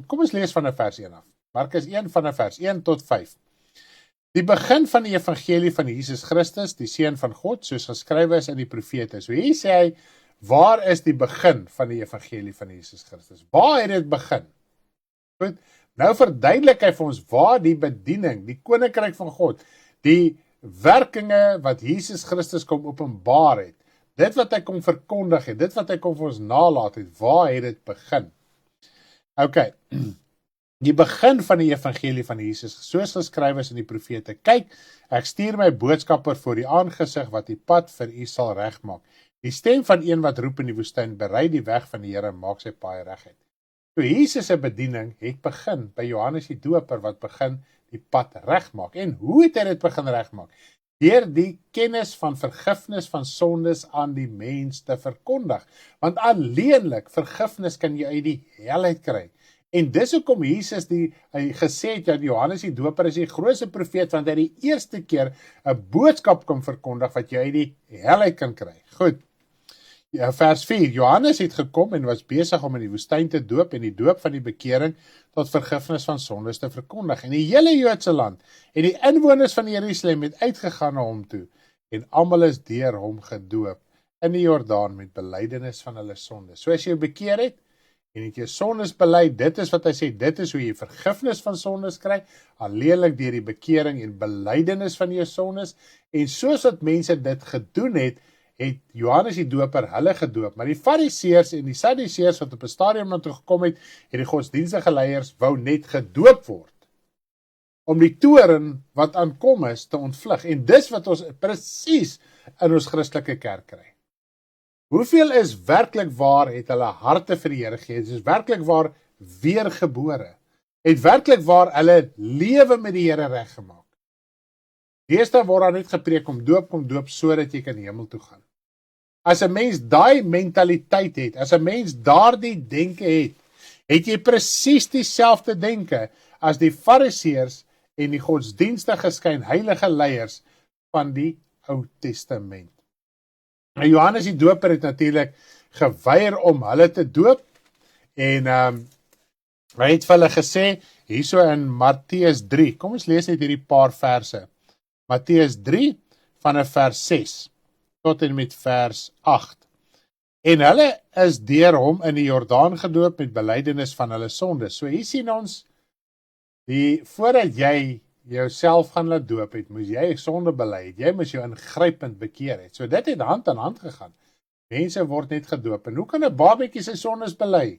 kom ons lees vanaf vers 1 af, Markus 1 vanaf vers 1 tot 5. Die begin van die evangelie van Jesus Christus, die Seun van God, soos geskrywe is in die profete. So hier sê hy, waar is die begin van die evangelie van Jesus Christus? Waar het dit begin? Goed, nou verduidelik hy vir ons waar die bediening, die koninkryk van God, die werkinge wat Jesus Christus kom openbaar het, dit wat hy kom verkondig het, dit wat hy kom vir ons nalaat het, waar het dit begin? Ok, die begin van die evangelie van Jesus, soos geskrywe is in die profete, kyk, ek stuur my boodskapper voor die aangesig wat die pad vir u sal regmaak. Die stem van een wat roep in die woestyn, berei die weg van die Here, maak sy paai reguit. So Jesus se bediening het begin by Johannes die Doper wat begin die pad regmaak. En hoe het hy dit begin regmaak? Deur die kennis van vergifnis van sondes aan die mens te verkondig. Want alleenlik vergifnis kan jy uit die hel uit kry. En dis hoekom Jesus hy gesê het dat Johannes die Doper is die grootste profeet, want hy die eerste keer 'n boodskap kom verkondig wat jy uit die hel uit kan kry. Goed. Ja, vers 4, Johannes het gekom en was besig om in die woestyn te doop en die doop van die bekering tot vergifnis van sondes te verkondig. En die hele Joodse land en die inwoners van Jerusalem het uitgegaan na hom toe en almal is deur hom gedoop in die Jordaan met belydenis van hulle sondes. So as jy bekeer het en het jou sondes bely, dit is wat hy sê, dit is hoe jy vergifnis van sondes kry, alleenlik deur die bekering en belydenis van jou sondes. En soos wat mense dit gedoen het Johannes die Doper hulle gedoop, maar die Fariseërs en die Sadduseërs wat op 'n stadium na toe gekom het die godsdienstige leiers wou net gedoop word, om die toorn wat aankom is te ontvlug, en dis wat ons presies in ons Christelike kerk kry. Hoeveel is werklik waar het hulle harte vir die Here gegee, is werklik waar weergebore, het werklik waar hulle lewe met die Here reggemaak. Deesdae word daar net gepreek kom doop, sodat jy kan hemel toe gaan. As 'n mens daai mentaliteit het, as 'n mens daardie denke het jy presies dieselfde denke as die Fariseërs en die godsdienstige skynheilige leiers van die Ou Testament. Nou Johannes die Doper het natuurlik geweier om hulle te doop, en hy het vir hulle gesê, hierso in Matteus 3, kom ons lees net hierdie paar verse, Matteus 3 vanaf vers 6 tot en met vers 8. En hulle is deur hom in die Jordaan gedoop met belydenis van hulle sondes. So hier sien ons, voordat jy jouself gaan laat doop het, moes jy sonde bely het, jy moes jou ingrypend bekeer het. So dit het hand aan hand gegaan. Mense word net gedoop. En hoe kan 'n babatjie sy sondes bely?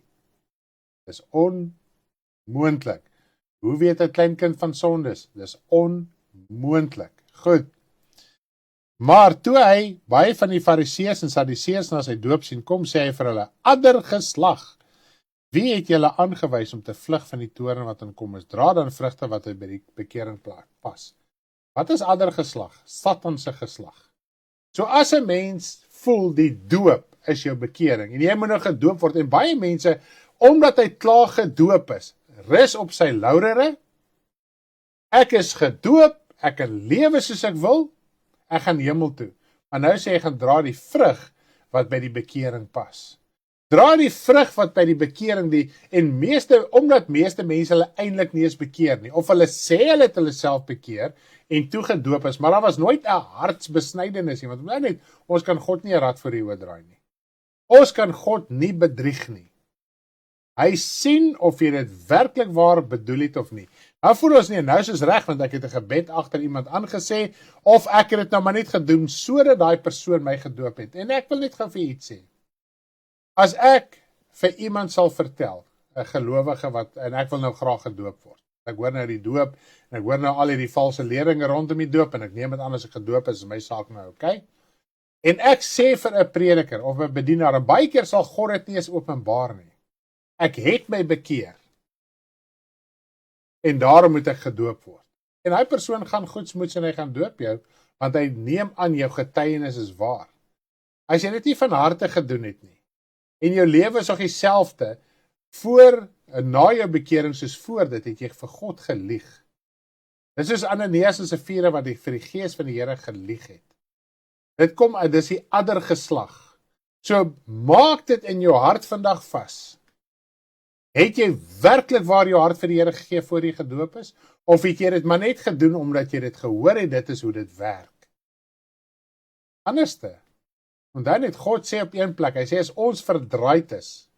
Dis onmoontlik. Hoe weet 'n klein kind van sondes? Dis onmoontlik. Goed. Maar toe hy baie van die Fariseërs en Sadduseërs na sy doop sien kom, sê hy vir hulle, addergeslag, wie het julle aangewys om te vlug van die toorn wat aankom is? Dra dan vrugte wat by die bekering pas. Wat is addergeslag? Satan se geslag. So as 'n mens voel die doop is jou bekering, en jy moet nou gedoop word, en baie mense, omdat hy klaar gedoop is, rus op sy laurere, ek is gedoop, ek kan lewe soos ek wil, ek gaan hemel toe. Maar nou sê hy gaan dra die vrug wat by die bekering pas. Dra die vrug wat by die bekering, omdat meeste mense hulle eintlik nie eens bekeer nie, of hulle sê hulle het hulle self bekeer, en toe gedoop is, maar daar was nooit 'n hartsbesnydenis nie, want ons kan God nie 'n rad voor die oë draai nie. Ons kan God nie bedrieg nie. Hy sien of jy dit werklik waar bedoel het of nie. Nou voel ons nie, nou is ons reg, want ek het 'n gebed agter iemand aangesê, of ek het dit nou maar net gedoen, sodat daai persoon my gedoop het. En ek wil net gou vir iets sê. As ek vir iemand sal vertel, 'n gelowige en ek wil nou graag gedoop word. Ek hoor nou die doop, en ek hoor nou al hierdie valse leringe rondom die doop, en ek neem dit aan as ek gedoop is my saak nou, okay? En ek sê vir 'n prediker, of 'n bedienaar, en baie keer sal God dit nie eens openbaar nie. Ek het my bekeer, en daarom moet ek gedoop word. En hy persoon gaan goedsmoeds en hy gaan doop jou, want hy neem aan jou getuienis is waar. As jy dit nie van harte gedoen het nie, en jou lewe is nog dieselfde, voor na jou bekering soos voor dit, het jy vir God gelieg. Dis soos Ananias en Safira wat vir die gees van die Here gelieg het. Dit kom uit, dis die addergeslag. So maak dit in jou hart vandag vas. Het jy werklik waar jou hart vir die Here gegee voor jy gedoop is? Of het jy dit maar net gedoen omdat jy dit gehoor het, dit is hoe dit werk? Anderste. En dan het God sê op een plek, hy sê as ons verdraaid is,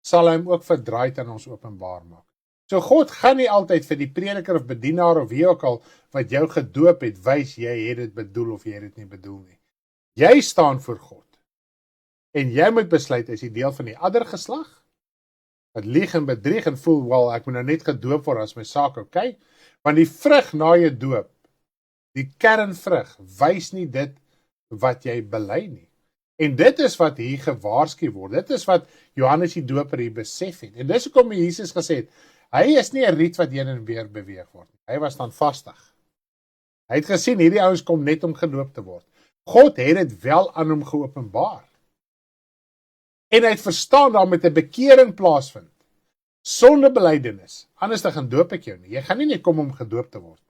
sal hy hom ook verdraaid aan ons openbaar maak. So God gaan nie altyd vir die prediker of bedienaar of wie ook al wat jou gedoop het, wys jy het dit bedoel of jy het dit nie bedoel nie. Jy staan voor God. En jy moet besluit, is jy deel van die addergeslag? Wat lieg en bedrieg en voel, wel, ek moet nou net gedoop word as my saak, okay? Want die vrug na jou doop, die kernvrug, wys nie dit wat jy bely nie. En dit is wat hier gewaarsku word. Dit is wat Johannes die Doper hier besef het. En dis hoekom Jesus gesê het, hy is nie 'n riet wat heen en weer beweeg word nie. Hy was standvastig. Hy het gesien, hierdie ouens kom net om gedoop te word. God het dit wel aan hom geopenbaar. En hy het verstaan daar met 'n bekering plaasvind. Sonder belydenis. Anders dan gaan doop ek jou nie. Jy gaan nie net kom om gedoop te word.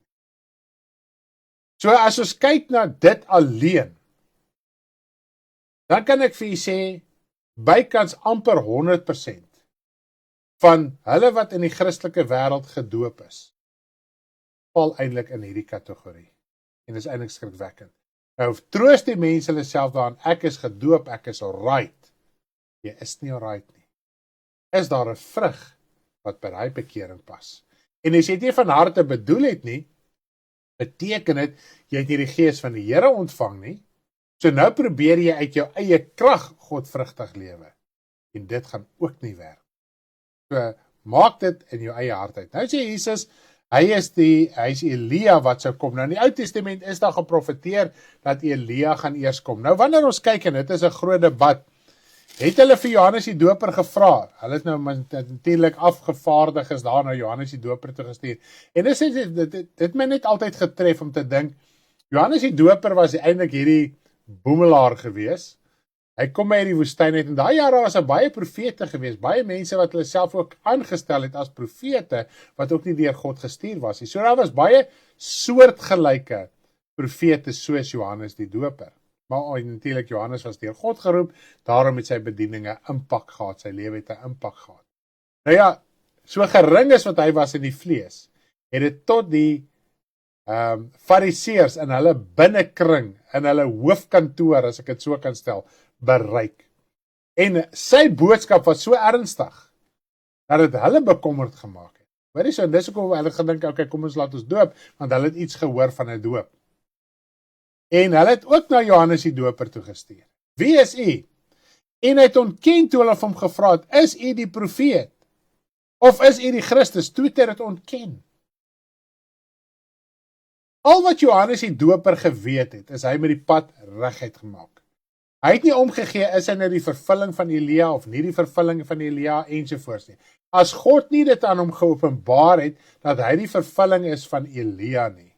So as ons kyk na dit alleen, dan kan ek vir julle sê, bykans amper 100% van hulle wat in die Christelike wêreld gedoop is, val eintlik in hierdie kategorie. En dis eintlik skrikwekkend. Nou troos die mense hulle self daaraan, ek is gedoop, ek is alright. Jy is nie alright nie. Is daar 'n vrug wat by daai bekering pas? En as jy dit van harte bedoel het nie, beteken dit jy het nie die gees van die Here ontvang nie. So nou probeer jy uit jou eie krag godvrugtig lewe. En dit gaan ook nie werk. So maak dit in jou eie hart uit. Nou sê Jesus, hy is Elia wat sou kom. Nou in die Ou Testament is daar geprofeteer dat Elia gaan eers kom. Nou wanneer ons kyk en dit is 'n groot debat, het hulle vir Johannes die Doper gevra. Hulle het nou natuurlik afgevaardiges daar na Johannes die Doper toe gestuur. En dit my net altyd getref om te dink, Johannes die Doper was eintlik hierdie boemelaar gewees. Hy kom uit die woestyn uit en daai jare was daar baie profete gewees, baie mense wat hulle self ook aangestel het as profete, wat ook nie deur God gestuur was nie. So daar was baie soortgelyke profete soos Johannes die Doper. Maar natuurlik Johannes was deur God geroep, daarom het sy bediening 'n impak gehad, sy lewe het 'n impak gehad. Nou ja, so gering as wat hy was in die vlees, het dit tot die Fariseërs in hulle binnekring, in hulle hoofkantoor, as ek dit so kan stel, bereik. En sy boodskap was so ernstig, dat het hulle bekommerd gemaak het. Hoorie so, en dis ook hulle gedink, okay, kom ons laat ons doop, want hulle het iets gehoor van 'n doop. En hulle het ook na Johannes die Doper toe gestuur. Wie is u? En hy het ontken toe hulle hom gevra het, is u die profeet? Of is u die Christus? Toe het hy dit ontken. Al wat Johannes die Doper geweet het, is hy met die pad reguit gemaak. Hy het nie omgegee, is hy nou die vervulling van Elia, of nie die vervulling van Elia, ensovoorts nie. As God nie dit aan hom geopenbaar het, dat hy die vervulling is van Elia nie,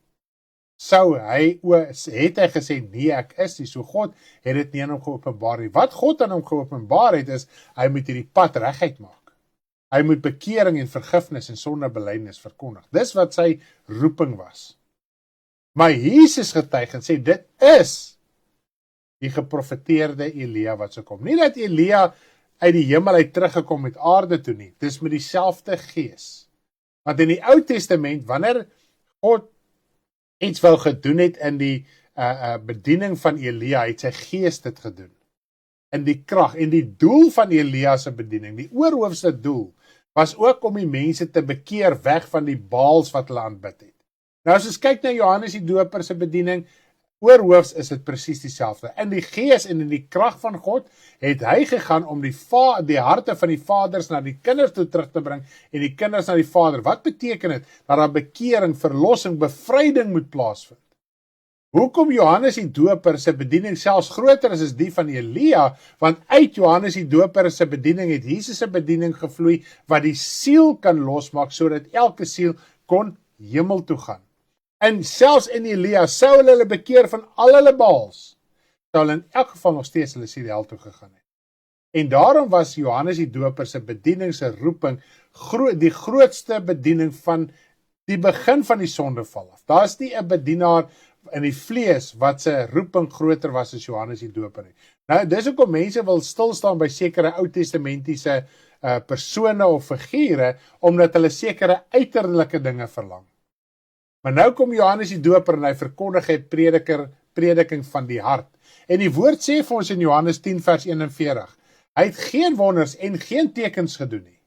het hy gesê, nee, ek is nie, so God het dit nie aan hom geopenbaar nie. Wat God aan hom geopenbaar het, is, hy moet hierdie pad reguit maak. Hy moet bekering en vergifnis en sonder belydenis verkondig. Dis wat sy roeping was. Maar Jesus getuig en sê, dit is die geprofeteerde Elia wat sou kom. Nie dat Elia uit die hemel uit teruggekom met aarde toe nie, dis met dieselfde gees. Want in die Ou Testament, wanneer God iets wou gedoen het in die bediening van Elia, het sy gees dit gedoen. In die krag, en die doel van Elia se bediening, die oorhoofste doel, was ook om die mense te bekeer weg van die baals wat hulle aanbid het. Nou as ons kyk na Johannes die Doper se bediening, oorhoofs is dit presies dieselfde. In die gees en in die krag van God het hy gegaan om die harte van die vaders na die kinders toe terug te bring en die kinders na die vader. Wat beteken dit? Dat daar bekering, verlossing, bevryding moet plaasvind. Hoekom Johannes die Doper se bediening selfs groter is as die van Elia? Want uit Johannes die Doper se bediening het Jesus se bediening gevloei wat die siel kan losmaak sodat elke siel kon hemel toe gaan. En selfs in Elia sou hulle bekeer van al hulle baals, sou hulle in elk geval nog steeds hulle siel hel toe gegaan het. En daarom was Johannes die Doper se bediening, se roeping, die grootste bediening van die begin van die sondeval af. Daar is nie 'n bedienaar in die vlees wat sy roeping groter was as Johannes die Doper nie. Nou, dis hoekom mense wil stilstaan by sekere Ou Testamentiese persone of figure, omdat hulle sekere uiterlike dinge verlang. Maar nou kom Johannes die Doper en hy verkondig 'n prediking van die hart. En die woord sê vir ons in Johannes 10 vers 41, hy het geen wonders en geen tekens gedoen nie.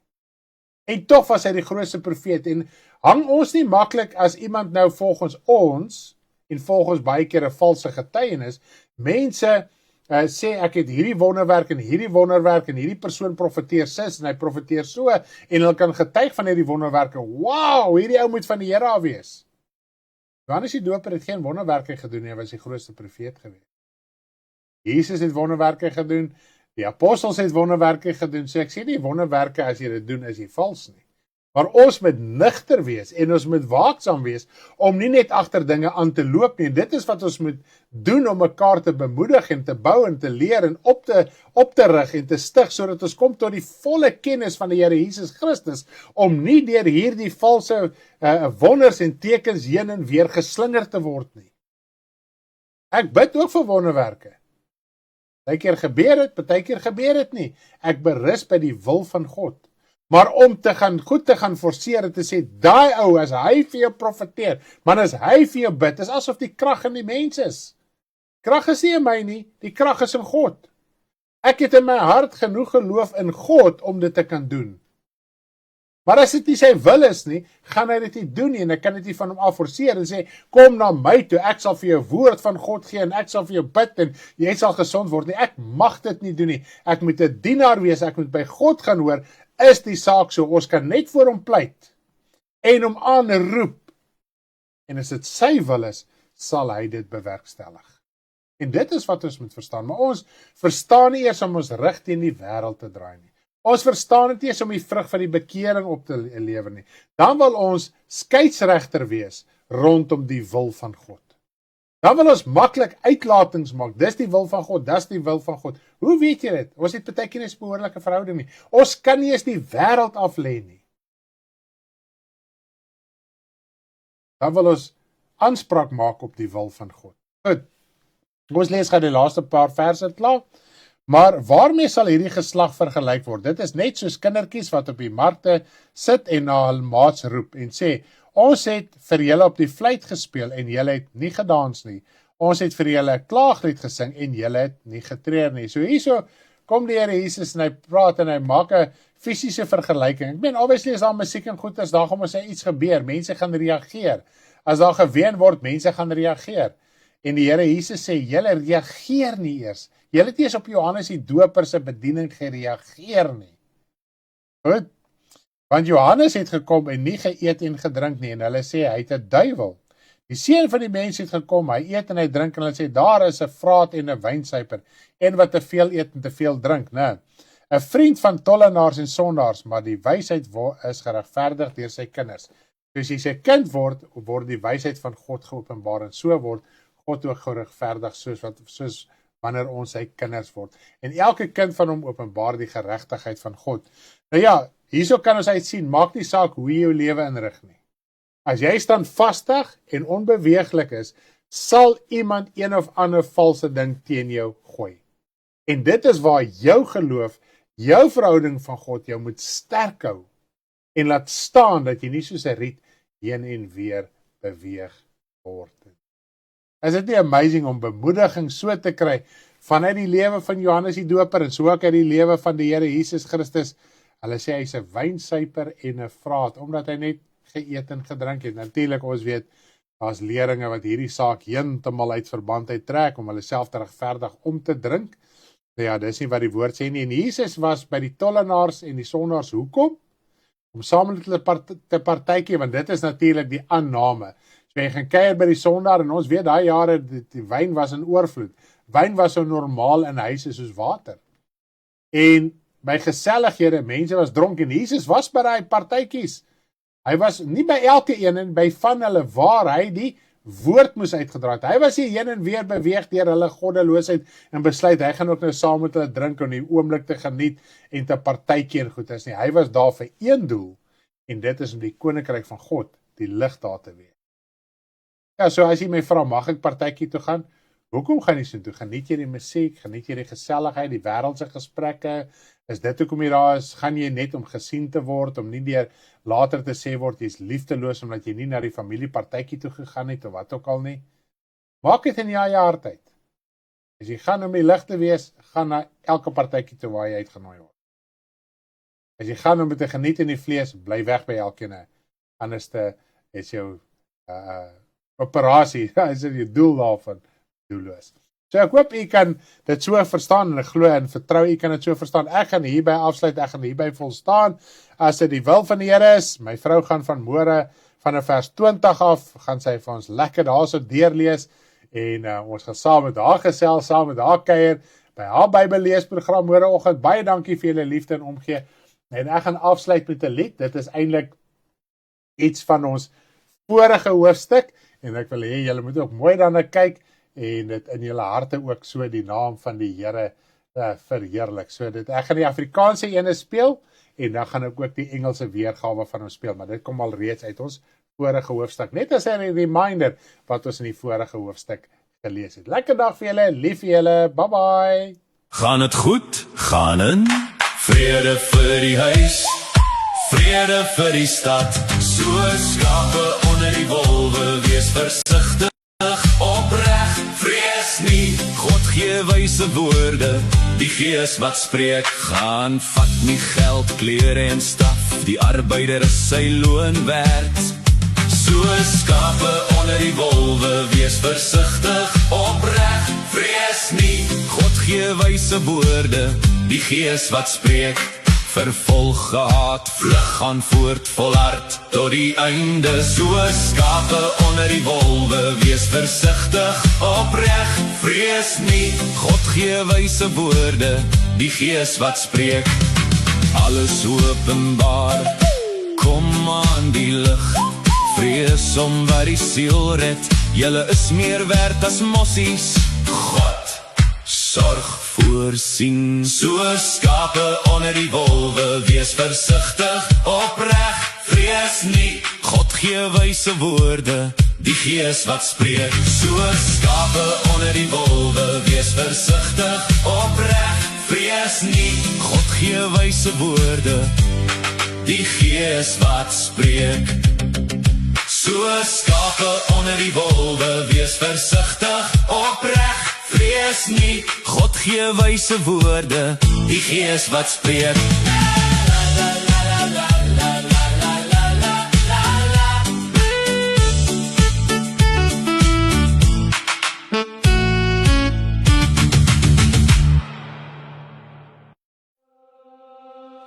En tog was hy die grootste profeet. En hang ons nie maklik as iemand nou volgens ons, en volgens baie keer 'n valse getuienis, mense sê ek het hierdie wonderwerk en hierdie persoon profeteer sis en hy profeteer so, en hulle kan getuig van hierdie wonderwerke. Wow, hierdie ou moet van die Here af wees. Johannes die Doper het geen wonderwerke gedoen nie, hy was die grootste profeet geweest. Jesus het wonderwerke gedoen, die apostels het wonderwerke gedoen, so ek sê nie wonderwerke as jy dit doen is jy vals nie. Maar ons moet nigter wees en ons moet waaksaam wees om nie net agter dinge aan te loop nie. En dit is wat ons moet doen om mekaar te bemoedig en te bou en te leer en op te rig en te stig sodat ons kom tot die volle kennis van die Here Jesus Christus om nie deur hierdie valse wonders en tekens heen en weer geslinger te word nie. Ek bid ook vir wonderwerke. Partykeer gebeur dit, partykeer gebeur dit nie. Ek berus by die wil van God. Maar om goed te gaan forceer en te sê, daai ou, as hy vir jou profeteer, man as hy vir jou bid, is asof die krag in die mens is. Krag is nie in my nie, die krag is in God. Ek het in my hart genoeg geloof in God om dit te kan doen. Maar as dit nie sy wil is nie, gaan hy dit nie doen nie, en ek kan dit nie van hom af forceer en sê, kom na my toe, ek sal vir jou woord van God gee, en ek sal vir jou bid, en jy sal gesond word nie. Ek mag dit nie doen nie. Ek moet 'n dienaar wees, ek moet by God gaan hoor, is die saak so, ons kan net voor hom pleit, en hom aanroep, en as dit sy wil is, sal hy dit bewerkstellig. En dit is wat ons moet verstaan, maar ons verstaan nie eers om ons rig teen die wêreld te draai nie. Ons verstaan dit nie eers om die vrug van die bekering op te lewer nie. Dan wil ons skeieregter wees rondom die wil van God. Dan wil ons maklik uitlatings maak. Dis die wil van God, dis die wil van God. Hoe weet jy dit? Ons het partykeer nie 'n behoorlike verhouding nie. Ons kan nie eens die wêreld af lê nie. Dan wil ons aanspraak maak op die wil van God. Goed. Ons lees gou die laaste paar verse klaar. Maar waarmee sal hierdie geslag vergelyk word? Dit is net soos kindertjies wat op die markte sit en na hul maats roep en sê, ons het vir julle op die fluit gespeel en julle het nie gedans nie. Ons het vir julle 'n klaaglied gesing en julle het nie getreur nie. So hierso kom die Here Jesus en hy praat en hy maak 'n fisiese vergelyking. Ek meen, obviously is daar musiek en goed, as daar gaan ons iets gebeur, mense gaan reageer. As daar geween word, mense gaan reageer. En die Here Jesus sê, julle reageer nie eers. Julle het nie eens op Johannes die Doper se bediening gereageer nie. Goed? Want Johannes het gekom en nie geëet en gedrink nie, en hulle sê, hy het 'n duiwel. Die seun van die mens het gekom, hy eet en hy drink, en hulle sê, daar is 'n vraat en 'n wynsuiper, en wat te veel eet en te veel drink, né? 'n vriend van tollenaars en sondaars, maar die wysheid is geregverdig deur sy kinders. So as jy sy kind word die wysheid van God geopenbaar, en so word God ook geregverdig, soos wanneer ons sy kinders word. En elke kind van hom openbaar die geregtigheid van God. Nou ja, hierso kan ons uit sien, maak nie saak hoe jy jou lewe inrig nie. As jy standvastig en onbeweeglik is, sal iemand een of ander valse ding teen jou gooi. En dit is waar jou geloof, jou verhouding van God jou moet sterk hou en laat staan dat jy nie soos 'n riet heen en weer beweeg word. Is dit nie amazing om bemoediging so te kry vanuit die lewe van Johannes die Doper en so ook uit die lewe van die Here Jesus Christus? Hulle sê hy's 'n wynsuiper en 'n vraat, omdat hy net geëet en gedrink het. Natuurlik, ons weet, daar's leringe wat hierdie saak heeltemal uit verband uittrek, om hulle self te regverdig om te drink. Nou ja, dis nie wat die woord sê nie. En Jesus was by die tollenaars en die sondaars, hoekom? Om saam met hulle te partytjie, want dit is natuurlik die aanname. So jy gaan kuier by die sondaar, en ons weet, daai jare, die wyn was in oorvloed. Wyn was so normaal in huise soos water. En by gesellighede, mense was dronk, en Jesus was by daai partytjies. Hy was nie by elke een, en by van hulle waar hy die woord moes uitgedra het. Hy was hier heen en weer beweeg deur hulle goddeloosheid en besluit, hy gaan ook nou saam met hulle drink om die oomblik te geniet en te partykeer goed is nie. Hy was daar vir een doel, en dit is om die koninkryk van God, die lig daar te wees. Ja, so as jy my vra, mag ek partytjie toe gaan? Hoekom gaan jy so toe? Geniet jy die musiek, geniet jy die geselligheid, die wêreldse gesprekke? Is dit hoekom jy daar is? Gaan jy net om gesien te word, om nie deur later te sê word, jy is liefdeloos, omdat jy nie na die familiepartytjie toe gegaan het, of wat ook al nie? Maak dit in jou hart uit. As jy gaan om die lig te wees, gaan na elke partytjie toe waar jy uitgenooi word. As jy gaan om te geniet in die vlees, bly weg by elkeen. Anders is jou operasie, is dit jou doel daarvan, doelloos. So ek hoop jy kan dit so verstaan, en ek glo en vertrou jy kan dit so verstaan. Ek gaan hierby afsluit, ek gaan hierby volstaan, as dit die wil van die Here is. My vrou gaan van môre, van vers 20 af, gaan sy vir ons lekker daar so deurlees, en ons gaan saam met haar gesels, saam met haar kuier, by haar Bybelleesprogram môreoggend. Baie dankie vir julle liefde en omgee, en ek gaan afsluit met 'n lied. Dit is eintlik iets van ons vorige hoofstuk, en ek wil hê julle moet ook mooi daarna kyk, en dit in julle harte ook so die naam van die Here verheerlik. So ek gaan die Afrikaanse ene speel, en dan gaan ek ook die Engelse weergawe van hom speel, maar dit kom al reeds uit ons vorige hoofstuk, net as 'n reminder wat ons in die vorige hoofstuk gelees het. Lekker dag vir julle, lief vir julle, bye bye. Gaan het goed? Gaan in? Vrede vir die huis, vrede vir die stad, so skape onder die wolwe, wees versigtig, opreg, vrees nie, God gee wyse woorde, die Gees wat spreek, gaan vat nie geld, klere en staf, die arbeider is sy loon werd, so skape onder die wolwe, wees versigtig, opreg, vrees nie, God gee wyse woorde, die Gees wat spreek, vervolg gehaat, vlug gaan voort volhard, tot die einde, so skape onder die wolwe, wees versigtig, opreg, vrees nie, God gee wyse woorde, die Gees wat spreek, alles openbaar, kom aan die lig, vrees om wat die siel red, julle is meer werd as mossies, God sorg voorsien, so skape onder die wolwe, wees versigtig, opreg, vrees nie, God gee wyse woorde, die Gees wat spreek, so skape onder die wolwe, wees versigtig, opreg, vrees nie, God gee wyse woorde, die Gees wat spreek, so skape onder die wolwe, wees versigtig, opreg, vrees nie, God gee wyse woorde, die Gees wat spreek.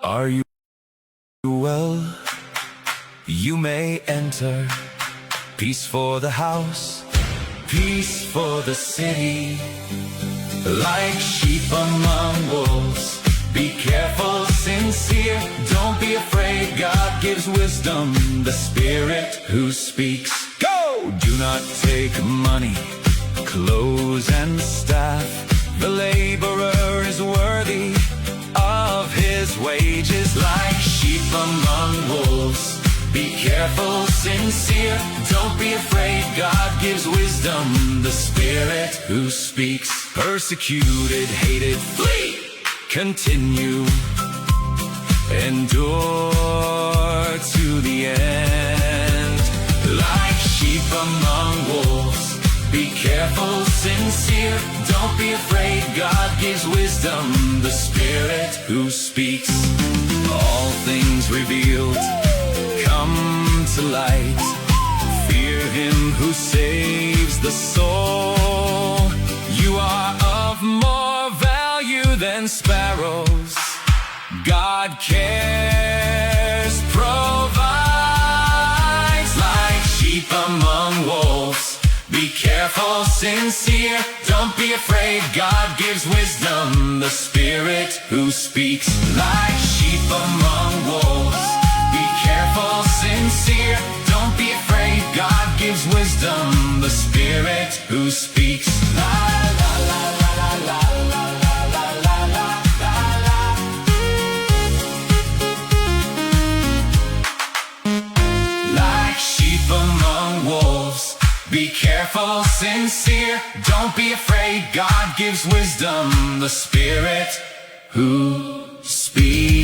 Are you well? You may enter, peace for the house, peace for the city, like sheep among wolves, be careful, sincere, don't be afraid, God gives wisdom, the Spirit who speaks. Go! Do not take money, clothes and staff, the laborer is worthy of his wages, like sheep among wolves. Be careful, sincere, don't be afraid, God gives wisdom, the Spirit who speaks. Persecuted, hated, flee, continue, endure to the end. Like sheep among wolves, be careful, sincere, don't be afraid, God gives wisdom, the Spirit who speaks. All things revealed come to light, fear Him who saves the soul. You are of more value than sparrows, God cares, provides, like sheep among wolves. Be careful, sincere, don't be afraid, God gives wisdom, the Spirit who speaks. Like sheep among wolves, be careful, sincere, don't be afraid, God gives wisdom, the Spirit who speaks. La la la la la la la la la la la. Like sheep among wolves, be careful, sincere, don't be afraid. God gives wisdom, the Spirit who speaks.